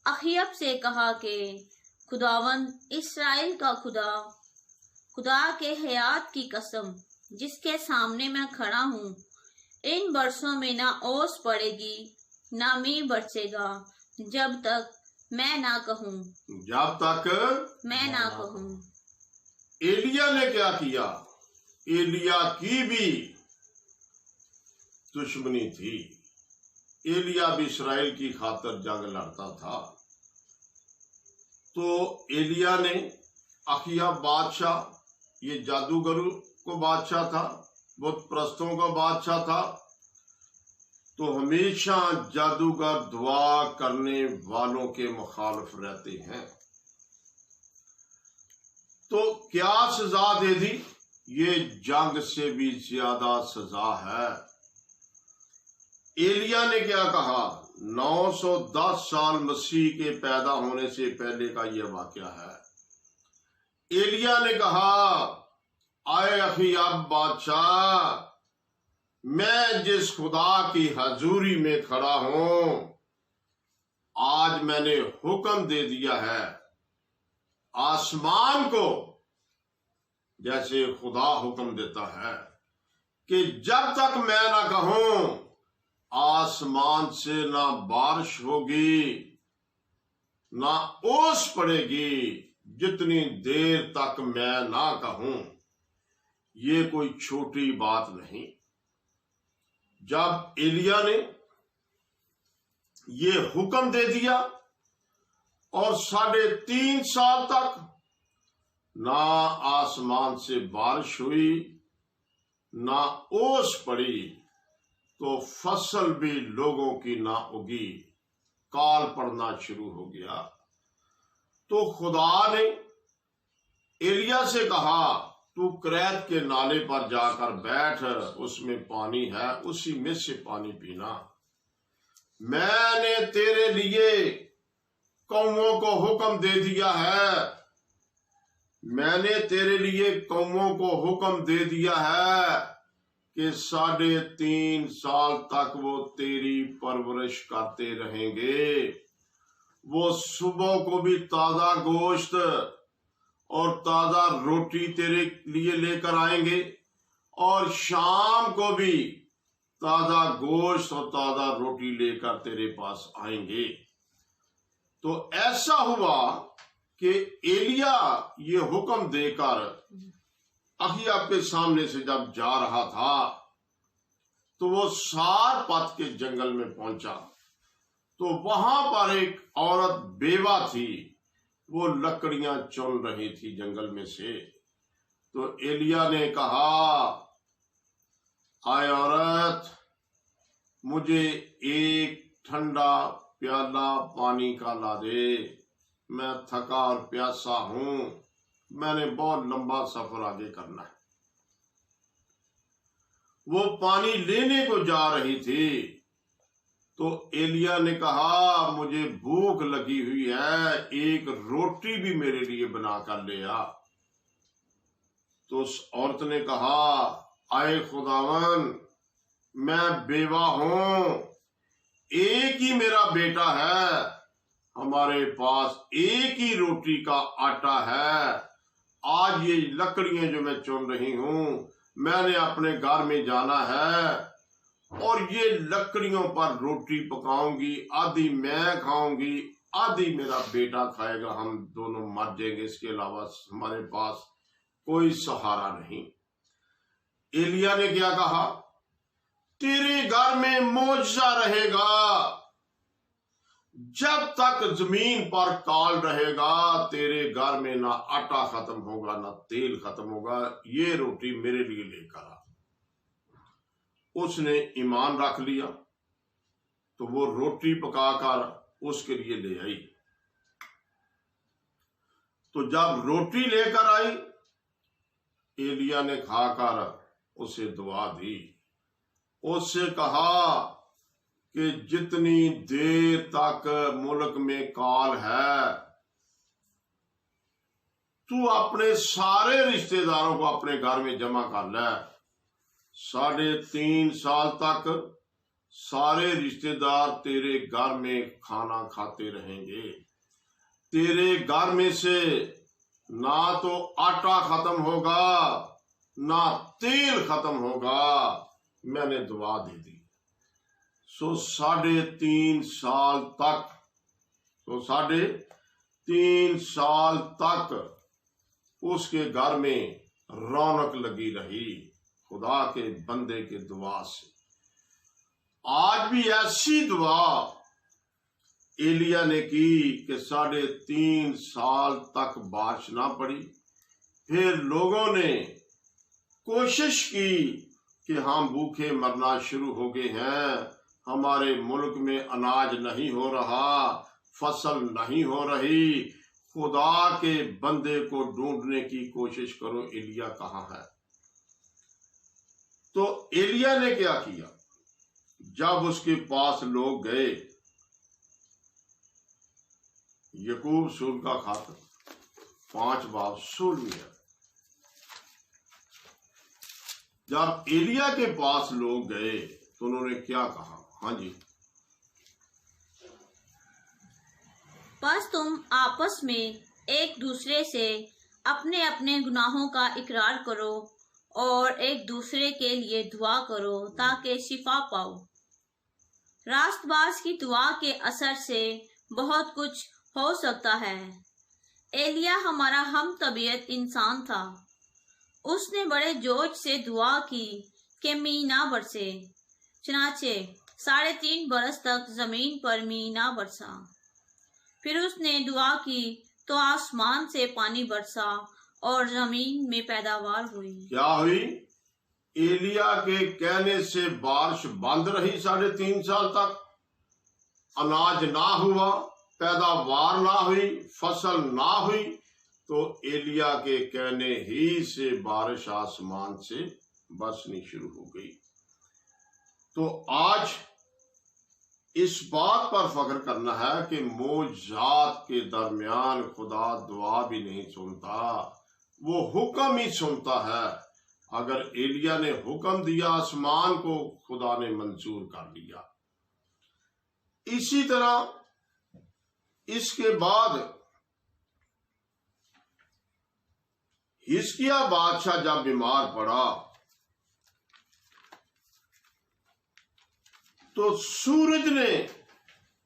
अखियब से कहा कि खुदावंद इस्राएल का खुदा के हयात की कसम जिसके सामने मैं खड़ा हूँ, इन बरसों में ना ओस पड़ेगी ना मींह बरसेगा जब तक मैं ना कहूँ, जब तक मैं ना कहूँ। एलिया ने क्या किया? एलिया की भी दुश्मनी थी। एलिया भी इस्राएल की खातिर जंग लड़ता था। तो एलिया ने अखिया बादशाह, ये जादूगरों को बादशाह था, बुत परस्तों का बादशाह था। तो हमेशा जादूगर दुआ करने वालों के मुखालिफ रहते हैं। तो क्या सजा दे दी? ये जंग से भी ज्यादा सजा है। एलिया ने क्या कहा? 910 साल मसीह के पैदा होने से पहले का यह वाकया है। एलिया ने कहा, आए अखियाब बादशाह, मैं जिस खुदा की हजूरी में खड़ा हूं, आज मैंने हुक्म दे दिया है आसमान को, जैसे खुदा हुक्म देता है कि जब तक मैं ना कहूं आसमान से ना बारिश होगी ना ओस पड़ेगी, जितनी देर तक मैं ना कहूं। ये कोई छोटी बात नहीं। जब एलिया ने ये हुक्म दे दिया और 3.5 साल तक ना आसमान से बारिश हुई ना ओस पड़ी, तो फसल भी लोगों की ना उगी, काल पड़ना शुरू हो गया। तो खुदा ने एलिया से कहा, तू करैत के नाले पर जाकर बैठ, उसमें पानी है, उसी में से पानी पीना। मैंने तेरे लिए कौमों को हुक्म दे दिया है, मैंने तेरे लिए कौमों को हुक्म दे दिया है कि 3.5 साल तक वो तेरी परवरिश करते रहेंगे। वो सुबह को भी ताजा गोश्त और ताजा रोटी तेरे लिए लेकर आएंगे और शाम को भी ताजा गोश्त और ताजा रोटी लेकर तेरे पास आएंगे। तो ऐसा हुआ कि एलिया ये हुक्म देकर अहिय्याह के सामने से जब जा रहा था तो वो सारपत के जंगल में पहुंचा। तो वहां पर एक औरत बेवा थी, वो लकड़ियां चुन रही थी जंगल में से। तो एलिया ने कहा, आए औरत, मुझे एक ठंडा प्याला पानी का ला दे, मैं थका और प्यासा हूं, मैंने बहुत लंबा सफर आगे करना है। वो पानी लेने को जा रही थी तो एलिया ने कहा, मुझे भूख लगी हुई है, एक रोटी भी मेरे लिए बना कर ले आ। तो उस औरत ने कहा, आए खुदावन, मैं बेवा हूं, एक ही मेरा बेटा है, हमारे पास एक ही रोटी का आटा है। आज ये लकड़ियां जो मैं चुन रही हूं, मैंने अपने घर में जाना है और ये लकड़ियों पर रोटी पकाऊंगी, आधी मैं खाऊंगी, आधी मेरा बेटा खाएगा, हम दोनों मर जाएंगे, इसके अलावा हमारे पास कोई सहारा नहीं। एलिया ने क्या कहा, तेरे घर में मौजज़ा रहेगा, जब तक जमीन पर काल रहेगा तेरे घर में ना आटा खत्म होगा ना तेल खत्म होगा, ये रोटी मेरे लिए लेकर आ। उसने ईमान रख लिया तो वो रोटी पकाकर उसके लिए ले आई। तो जब रोटी लेकर आई, एलिया ने खाकर उसे दुआ दी। उससे कहा कि जितनी देर तक मुल्क में काल है, तू अपने सारे रिश्तेदारों को अपने घर में जमा कर ले। 3.5 साल तक सारे रिश्तेदार तेरे घर में खाना खाते रहेंगे। तेरे घर में से ना तो आटा खत्म होगा ना तेल खत्म होगा, मैंने दुआ दे दी। 3.5 साल तक, 3.5 साल तक उसके घर में रौनक लगी रही खुदा के बंदे के दुआ से। आज भी ऐसी दुआ एलिया ने की कि 3.5 साल तक बारिश ना पड़ी। फिर लोगों ने कोशिश की कि हम भूखे मरना शुरू हो गए हैं, हमारे मुल्क में अनाज नहीं हो रहा, फसल नहीं हो रही, खुदा के बंदे को ढूंढने की कोशिश करो, एलिया कहाँ है। तो एलिया ने क्या किया, जब उसके पास लोग गए, यकूब सूल का खत 5 बाब 16। जब एलिया के पास लोग गए तो उन्होंने क्या कहा। हाँ जी, बस तुम आपस में एक दूसरे से अपने अपने गुनाहों का इकरार करो और एक दूसरे के लिए दुआ करो ताकि शिफा पाओ। रास्तबाज की दुआ के असर से बहुत कुछ हो सकता है। एलिया हमारा हम तबीयत इंसान था। उसने बड़े जोश से दुआ की कि मींह ना बरसे, चनाचे 3.5 बरस तक जमीन पर मींह ना बरसा। फिर उसने दुआ की तो आसमान से पानी बरसा और जमीन में पैदावार हुई। क्या हुई? एलिया के कहने से बारिश बंद रही 3.5 साल तक, अनाज ना हुआ, पैदावार ना हुई, फसल ना हुई। तो एलिया के कहने ही से बारिश आसमान से बरसनी शुरू हो गई। तो आज इस बात पर फख्र करना है कि मौजज़ात के दरमियान खुदा दुआ भी नहीं सुनता, वो हुक्म ही सुनता है। अगर एलिया ने हुक्म दिया आसमान को, खुदा ने मंजूर कर लिया। इसी तरह इसके बाद हिजकिय्याह बादशाह जब बीमार पड़ा तो सूरज ने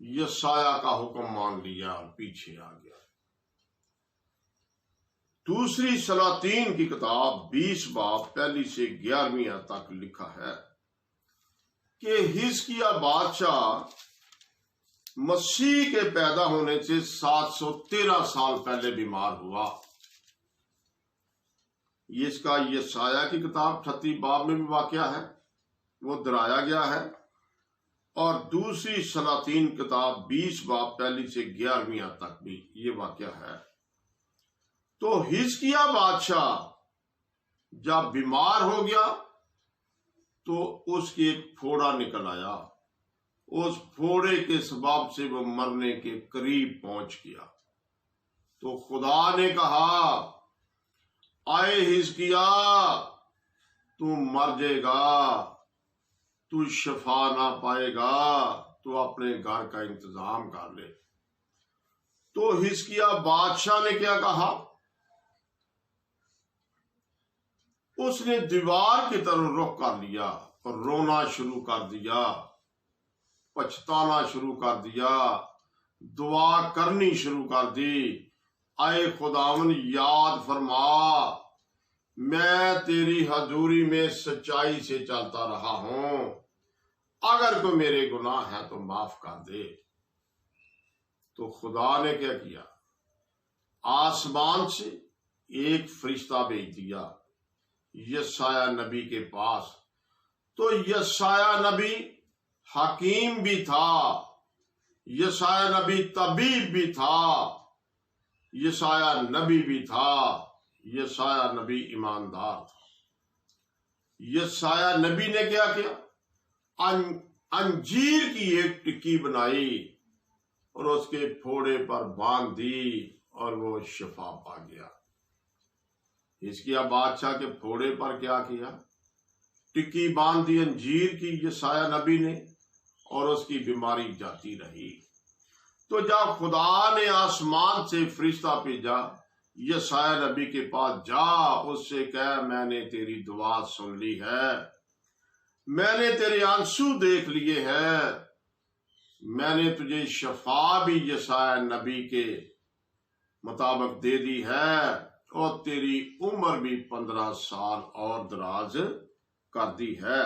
यशाया का हुक्म मान लिया और पीछे आ गया। दूसरी सलातीन की किताब 20 बाब 1 से 11 तक लिखा है कि हिजकिय्याह बादशाह मसीह के पैदा होने से 713 साल पहले बीमार हुआ। इसका यशाया की किताब 38 बाब में भी वाकया है, वो दराया गया है। और दूसरी सलातीन किताब 20 बाब 1 से 11 तक भी ये वाकया है। तो हिजकिय्याह बादशाह जब बीमार हो गया तो उसकी एक फोड़ा निकल आया। उस फोड़े के सबब से वो मरने के करीब पहुंच गया। तो खुदा ने कहा, आए हिजकिय्याह, तू मर जाएगा, तू शफा ना पाएगा, तू अपने घर का इंतजाम कर ले। तो हिजकिय्याह बादशाह ने क्या कहा? उसने दीवार की तरफ रुख कर लिया और रोना शुरू कर दिया, पछताना शुरू कर दिया, दुआ करनी शुरू कर दी। आए खुदावन, याद फरमा, मैं तेरी हजूरी में सच्चाई से चलता रहा हूं, अगर कोई मेरे गुनाह है तो माफ कर दे। तो खुदा ने क्या किया? आसमान से एक फरिश्ता भेज दिया यशाया नबी के पास। तो यशाया नबी हकीम भी था, यशाया नबी तबीब भी था, यशाया नबी भी था, यशाया नबी ईमानदार था। यशाया नबी ने क्या किया? अंजीर की एक टिक्की बनाई और उसके फोड़े पर बांध दी और वो शफा पा गया। हिजकिय्याह बादशाह के फोड़े पर क्या किया? टिक्की बांध दी अंजीर की यशाया नबी ने और उसकी बीमारी जाती रही। तो जब खुदा ने आसमान से फरिश्ता भेजा, यशाया नबी के पास जा, उससे कह, मैंने तेरी दुआ सुन ली है, मैंने तेरे आंसू देख लिए हैं, मैंने तुझे शफा भी यशाया नबी के मुताबिक दे दी है और तेरी उम्र भी 15 साल और दराज कर दी है।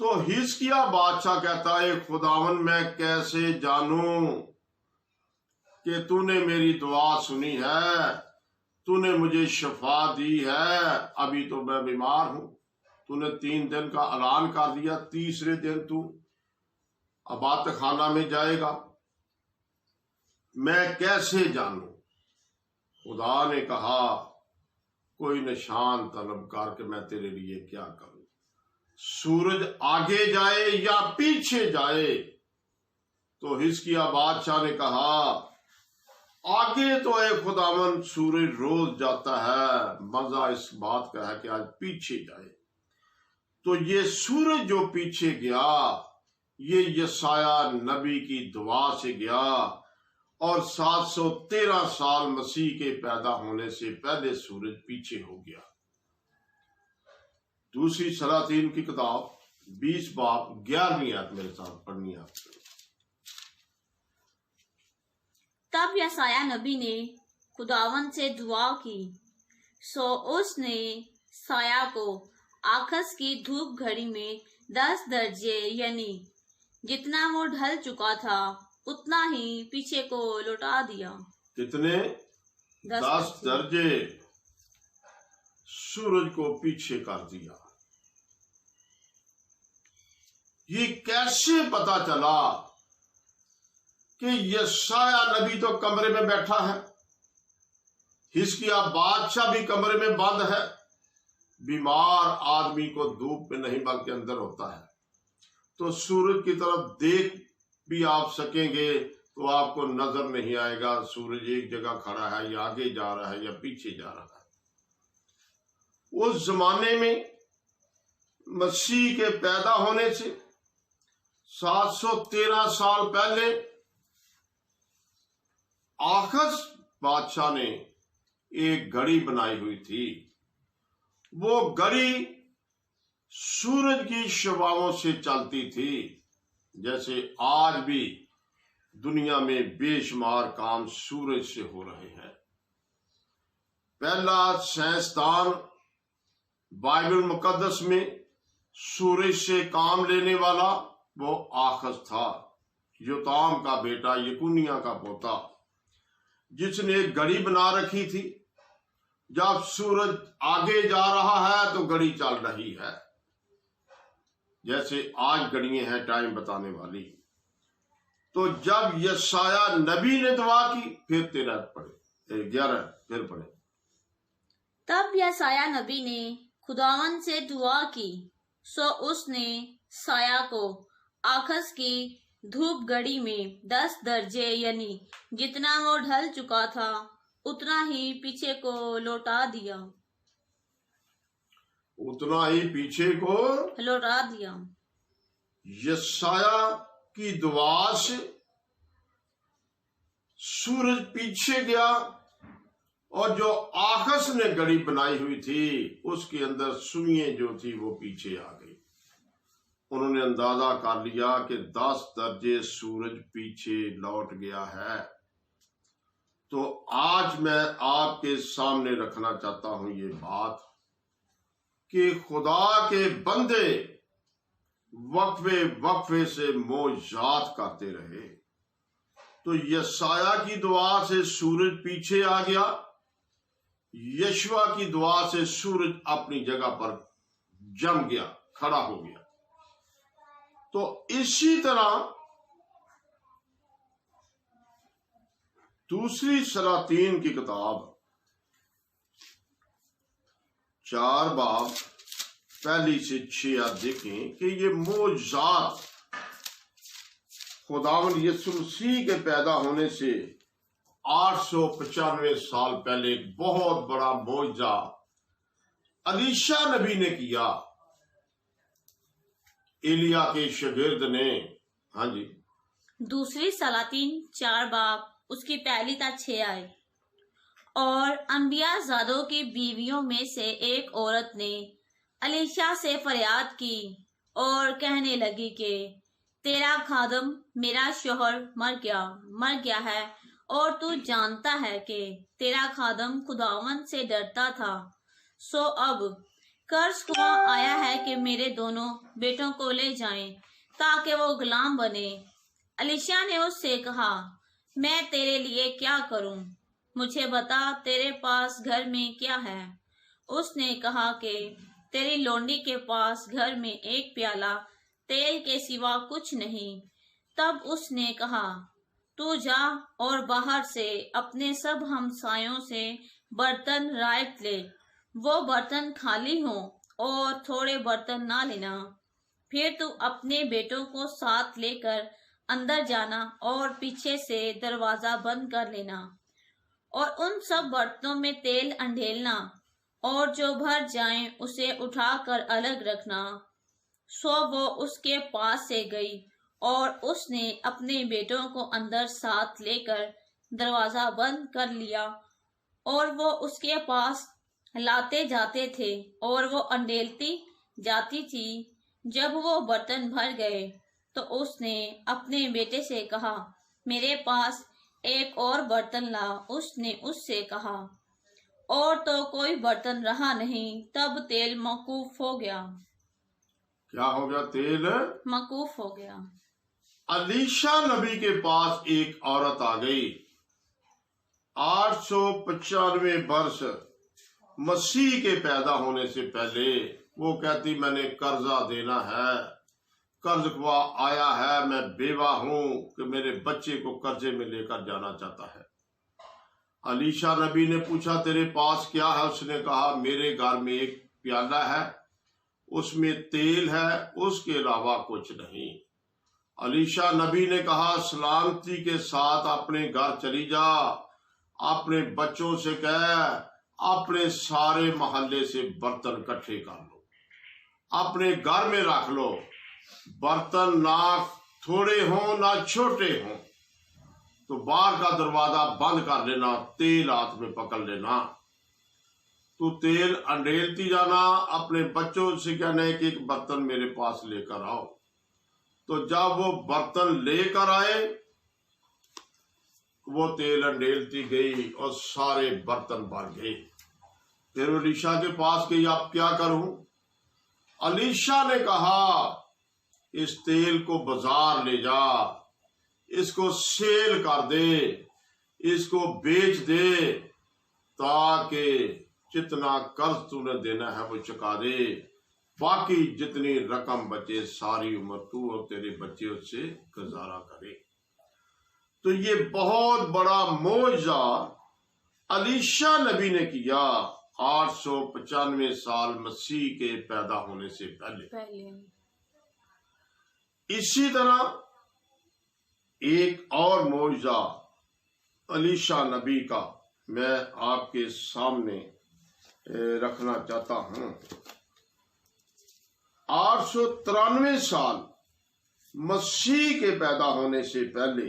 तो हिजकिय्याह बादशाह कहता है, खुदावन, मैं कैसे जानूं कि तूने मेरी दुआ सुनी है, तूने मुझे शफा दी है? अभी तो मैं बीमार हूं, तूने 3 दिन का ऐलान कर दिया, तीसरे दिन तू आबाद खाना में जाएगा, मैं कैसे जानूं? खुदा ने कहा, कोई निशान तलब कर के मैं तेरे लिए क्या करूं? सूरज आगे जाए या पीछे जाए? तो हिजकिय्याह बादशाह ने कहा, आगे तो एक खुदावन सूरज रोज जाता है, मजा इस बात का है कि आज पीछे जाए। तो ये सूरज जो पीछे गया, ये यशाया नबी की दुआ से गया और 713 साल मसीह के पैदा होने से पहले सूरज पीछे हो गया। दूसरी सलातीन की किताब 20 बाब 11 आयत मेरे साथ पढ़नी है आपसे। तब यशाया नबी ने खुदावन से दुआ की, सो उसने साया को आकाश की धूप घड़ी में 10 दर्जे यानी जितना वो ढल चुका था उतना ही पीछे को लौटा दिया। कितने? 10 दर्जे सूरज को पीछे कर दिया। ये कैसे पता चला कि यशाया नबी तो कमरे में बैठा है, हिजकिय्याह बादशाह भी कमरे में बंद है। बीमार आदमी को धूप में नहीं बल्कि अंदर होता है, तो सूरज की तरफ देख भी आप सकेंगे तो आपको नजर नहीं आएगा सूरज एक जगह खड़ा है या आगे जा रहा है या पीछे जा रहा है। उस जमाने में मसीह के पैदा होने से 713 साल पहले आखस बादशाह ने एक घड़ी बनाई हुई थी। वो घड़ी सूरज की शवाओं से चलती थी। जैसे आज भी दुनिया में बेशुमार काम सूरज से हो रहे हैं। पहला साइंसदान बाइबल मुकद्दस में सूरज से काम लेने वाला वो आखज था, योताम का बेटा, यकुनिया का पोता, जिसने एक घड़ी बना रखी थी। जब सूरज आगे जा रहा है तो घड़ी चल रही है, जैसे आज घड़ियां हैं टाइम बताने वाली। तो जब यशाया नबी ने दुआ की, फिर 13 पढ़े, 11 फिर पढ़े। तब यशाया नबी ने खुदावन से दुआ की, सो उसने साया को आखस की धूप घड़ी में 10 दर्जे यानी जितना वो ढल चुका था उतना ही पीछे को लौटा दिया। उतना ही पीछे को लौटा दिया। यशाया की दुआ से सूरज पीछे गया और जो आकाश ने घड़ी बनाई हुई थी उसके अंदर सुइयां जो थी वो पीछे आ गई। उन्होंने अंदाजा कर लिया कि 10 दर्जे सूरज पीछे लौट गया है। तो आज मैं आपके सामने रखना चाहता हूं ये बात कि खुदा के बंदे वक्फे वक्फे से मोजात करते रहे। तो यशाया की दुआ से सूरज पीछे आ गया, यशवा की दुआ से सूरज अपनी जगह पर जम गया, खड़ा हो गया। तो इसी तरह दूसरी सलातीन की किताब 4 बाब 1 से 6 देखें कि ये मोजात खुदावंद यीशु मसीह के पैदा होने से 895 साल पहले एक बहुत बड़ा मोजा अलीशा नबी ने किया, एलिया के शागिर्द ने। हाँ जी, दूसरी सलातीन 4 बाब उसकी 1 से 6 आए। और अंबिया ज़ादों की बीवियों में से एक औरत ने अलीशा से फरियाद की और कहने लगी कि तेरा खादम मेरा शौहर मर गया है और तू जानता है कि तेरा खादम खुदावन से डरता था। सो अब कर्ज हुआ आया है कि मेरे दोनों बेटों को ले जाएं ताकि वो गुलाम बने। अलीशा ने उससे कहा, मैं तेरे लिए क्या करूं? मुझे बता तेरे पास घर में क्या है? उसने कहा कि तेरी लोंडी के पास घर में 1 प्याला तेल के सिवा कुछ नहीं। तब उसने कहा, तू जा और बाहर से अपने सब हमसायों से बर्तन रायत ले। वो बर्तन खाली हों और थोड़े बर्तन ना लेना। फिर तू अपने बेटों को साथ लेकर अंदर जाना और पीछे से दरवाजा बंद कर लेना और उन सब बर्तनों में तेल अंढेलना और जो भर जाएं उसे उठाकर अलग रखना। सो वो उसके पास से गई और उसने अपने बेटों को अंदर साथ लेकर दरवाजा बंद कर लिया और वो उसके पास लाते जाते थे और वो अंडेलती जाती थी। जब वो बर्तन भर गए तो उसने अपने बेटे से कहा, मेरे पास एक और बर्तन ला। उसने उससे कहा, और तो कोई बर्तन रहा नहीं। तब तेल मौकूफ हो गया। क्या हो गया? तेल मौकूफ हो गया। अलीशा नबी के पास एक औरत आ गई, 895 वर्ष मसीह के पैदा होने से पहले। वो कहती, मैंने कर्जा देना है, कर्ज हुआ आया है, मैं बेवा हूं कि मेरे बच्चे को कर्जे में लेकर जाना चाहता है। अलीशा नबी ने पूछा, तेरे पास क्या है? उसने कहा, मेरे घर में 1 प्याला है, उसमें तेल है, उसके अलावा कुछ नहीं। अलीशा नबी ने कहा, सलामती के साथ अपने घर चली जा, अपने बच्चों से कह अपने सारे मोहल्ले से बर्तन इकट्ठे कर लो, अपने घर में रख लो। बर्तन ना थोड़े हों ना छोटे हों, तो बाहर का दरवाजा बंद कर लेना, तेल हाथ में पकड़ लेना। तो तेल अंडेलती जाना, अपने बच्चों से कहना है कि 1 बर्तन मेरे पास लेकर आओ। तो जब वो बर्तन लेकर आए, वो तेल अंडेलती गई और सारे बर्तन भर गए। फिर वो अलीशा के पास गई, आप क्या करूं? अलीशा ने कहा, इस तेल को बाजार ले जा, इसको सेल कर दे, इसको बेच दे, ताकि जितना कर्ज तूने देना है वो चुका दे, बाकी जितनी रकम बचे सारी उम्र तू और तेरे बच्चे उससे गुजारा करे। तो ये बहुत बड़ा मौजज़ा अलीशा नबी ने किया 895 साल मसीह के पैदा होने से पहले। इसी तरह एक और मौजज़ा अलीशा नबी का मैं आपके सामने रखना चाहता हूं। 893 साल मसीह के पैदा होने से पहले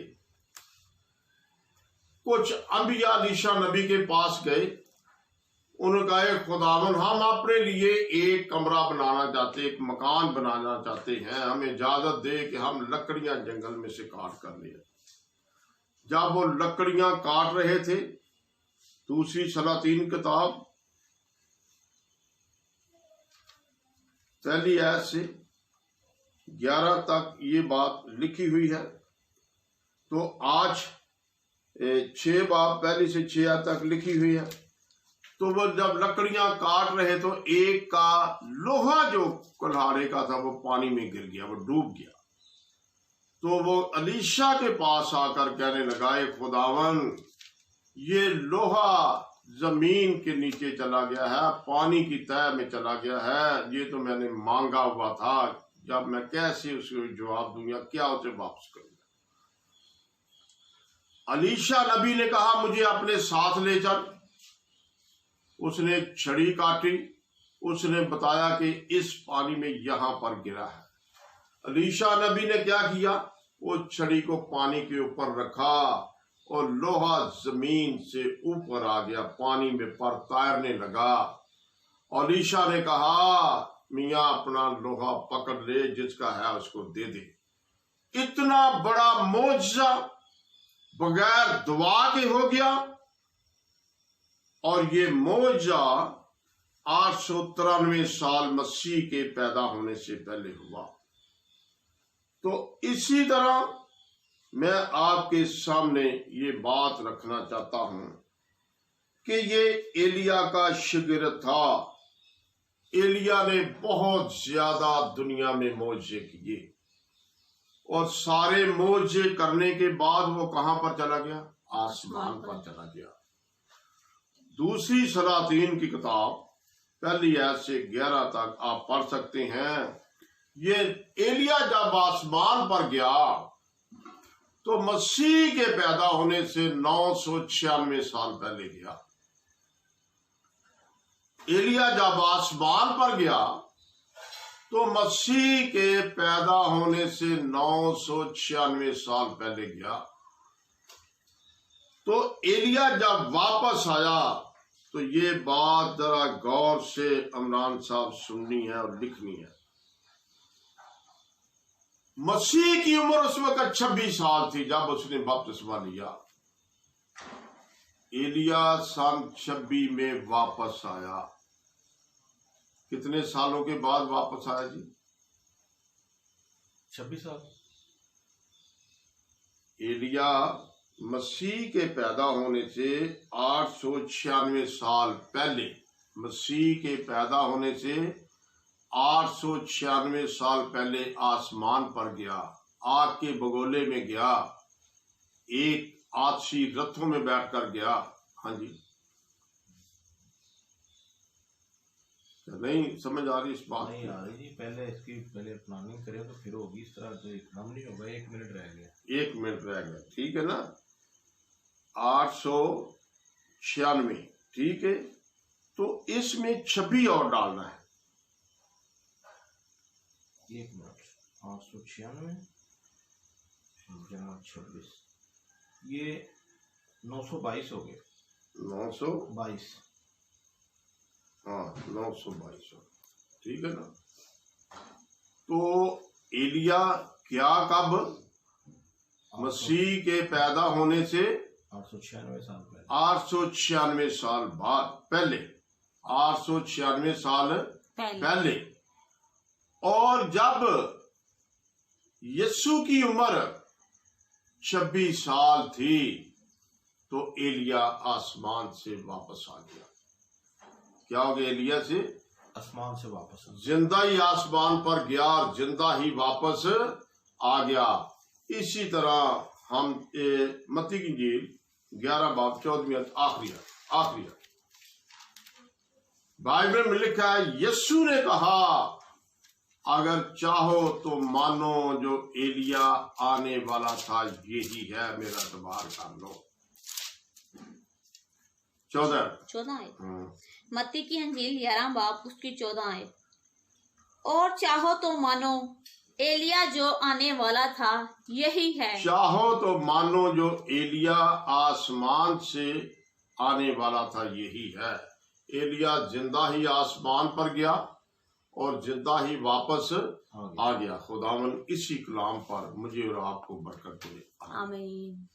कुछ अंबिया अलीशा नबी के पास गए। उन्होंने कहा, खुदावन हम अपने लिए एक कमरा बनाना चाहते, एक मकान बनाना चाहते हैं, हमें इजाजत दे कि हम लकड़ियां जंगल में से काट कर ले। जब वो लकड़ियां काट रहे थे, दूसरी सलातीन किताब पहली आयत से 11 तक ये बात लिखी हुई है। तो आज 6 बाब पहली से 6 आयत तक लिखी हुई है। तो वो जब लकड़ियां काट रहे तो एक का लोहा जो कुल्हाड़े का था वो पानी में गिर गया, वो डूब गया। तो वो अलीशा के पास आकर कहने लगा, खुदावन ये लोहा जमीन के नीचे चला गया है, पानी की तह में चला गया है, ये तो मैंने मांगा हुआ था, जब मैं कैसे उसको जवाब दूंगा, क्या उसे वापस करूंगा? अलीशा नबी ने कहा, मुझे अपने साथ ले चल। उसने छड़ी काटी, उसने बताया कि इस पानी में यहां पर गिरा है। अलीशा नबी ने क्या किया, वो छड़ी को पानी के ऊपर रखा और लोहा जमीन से ऊपर आ गया, पानी में पर तैरने लगा। अलीशा ने कहा, मियां अपना लोहा पकड़ ले, जिसका है उसको दे दे। इतना बड़ा मौजज़ा बगैर दुआ के हो गया। और ये मौजज़ा 893 साल मसीह के पैदा होने से पहले हुआ। तो इसी तरह मैं आपके सामने ये बात रखना चाहता हूं कि ये एलिया का शिगिर्द था। एलिया ने बहुत ज्यादा दुनिया में मौजे किए और सारे मौजे करने के बाद वो कहां पर चला गया? आसमान पर चला गया। दूसरी सलातीन की किताब पहली आयत से 11 तक आप पढ़ सकते हैं। ये एलिया जब आसमान पर गया तो मसीह के पैदा होने से 996 साल पहले गया। एलिया जब आसमान पर गया तो मसीह के पैदा होने से 996 साल पहले गया। तो एलिया जब वापस आया तो ये बात जरा गौर से इमरान साहब सुननी है और लिखनी है। मसीह की उम्र उस वक्त 26 साल थी जब उसने बपतिस्मा लिया। एलिया सन 26 में वापस आया। कितने सालों के बाद वापस आया जी? 26 साल। एलिया मसीह के पैदा होने से 896 साल पहले, मसीह के पैदा होने से 896 साल पहले आसमान पर गया, आग के बगोले में गया, एक आदसी रथों में बैठकर गया। हाँ जी, नहीं समझ आ रही इस बात? नहीं आ रही जी, पहले इसकी प्लानिंग करें तो फिर होगी। इस तरह तो एकदम नहीं होगा। 1 मिनट रह गया। 1 मिनट रह गया, ठीक है ना? 896, ठीक है। तो इसमें 26 और डालना है। 1 मिनट। 896 जमा 26, ये 922 हो गए। 922, हाँ 922, ठीक है ना? तो एलिया क्या कब? मसीह के पैदा होने से 896 साल पहले, 896 साल बाद, पहले 896 साल पहले। और जब यीशु की उम्र 26 साल थी तो एलिया आसमान से वापस आ गया। क्या हो गया? एलिया से आसमान से वापस आ गया। जिंदा ही आसमान पर गया और जिंदा ही वापस आ गया। इसी तरह हम मत्ती की इंजील 11 बाब 14 आखिरी बाइबल में लिखा है, यीशु ने कहा, अगर चाहो तो मानो जो एलिया आने वाला था यही है, मेरा एतबार कर लो। 14 आयत, मत्ती की इंजील 11 बाब उसकी 14 आयत। और चाहो तो मानो एलिया जो आने वाला था यही है। चाहो तो मानो जो एलिया आसमान से आने वाला था यही है। एलिया जिंदा ही आसमान पर गया और जिंदा ही वापस आ गया। खुदावन इसी कलाम पर मुझे और आपको बरकत दे। आमीन।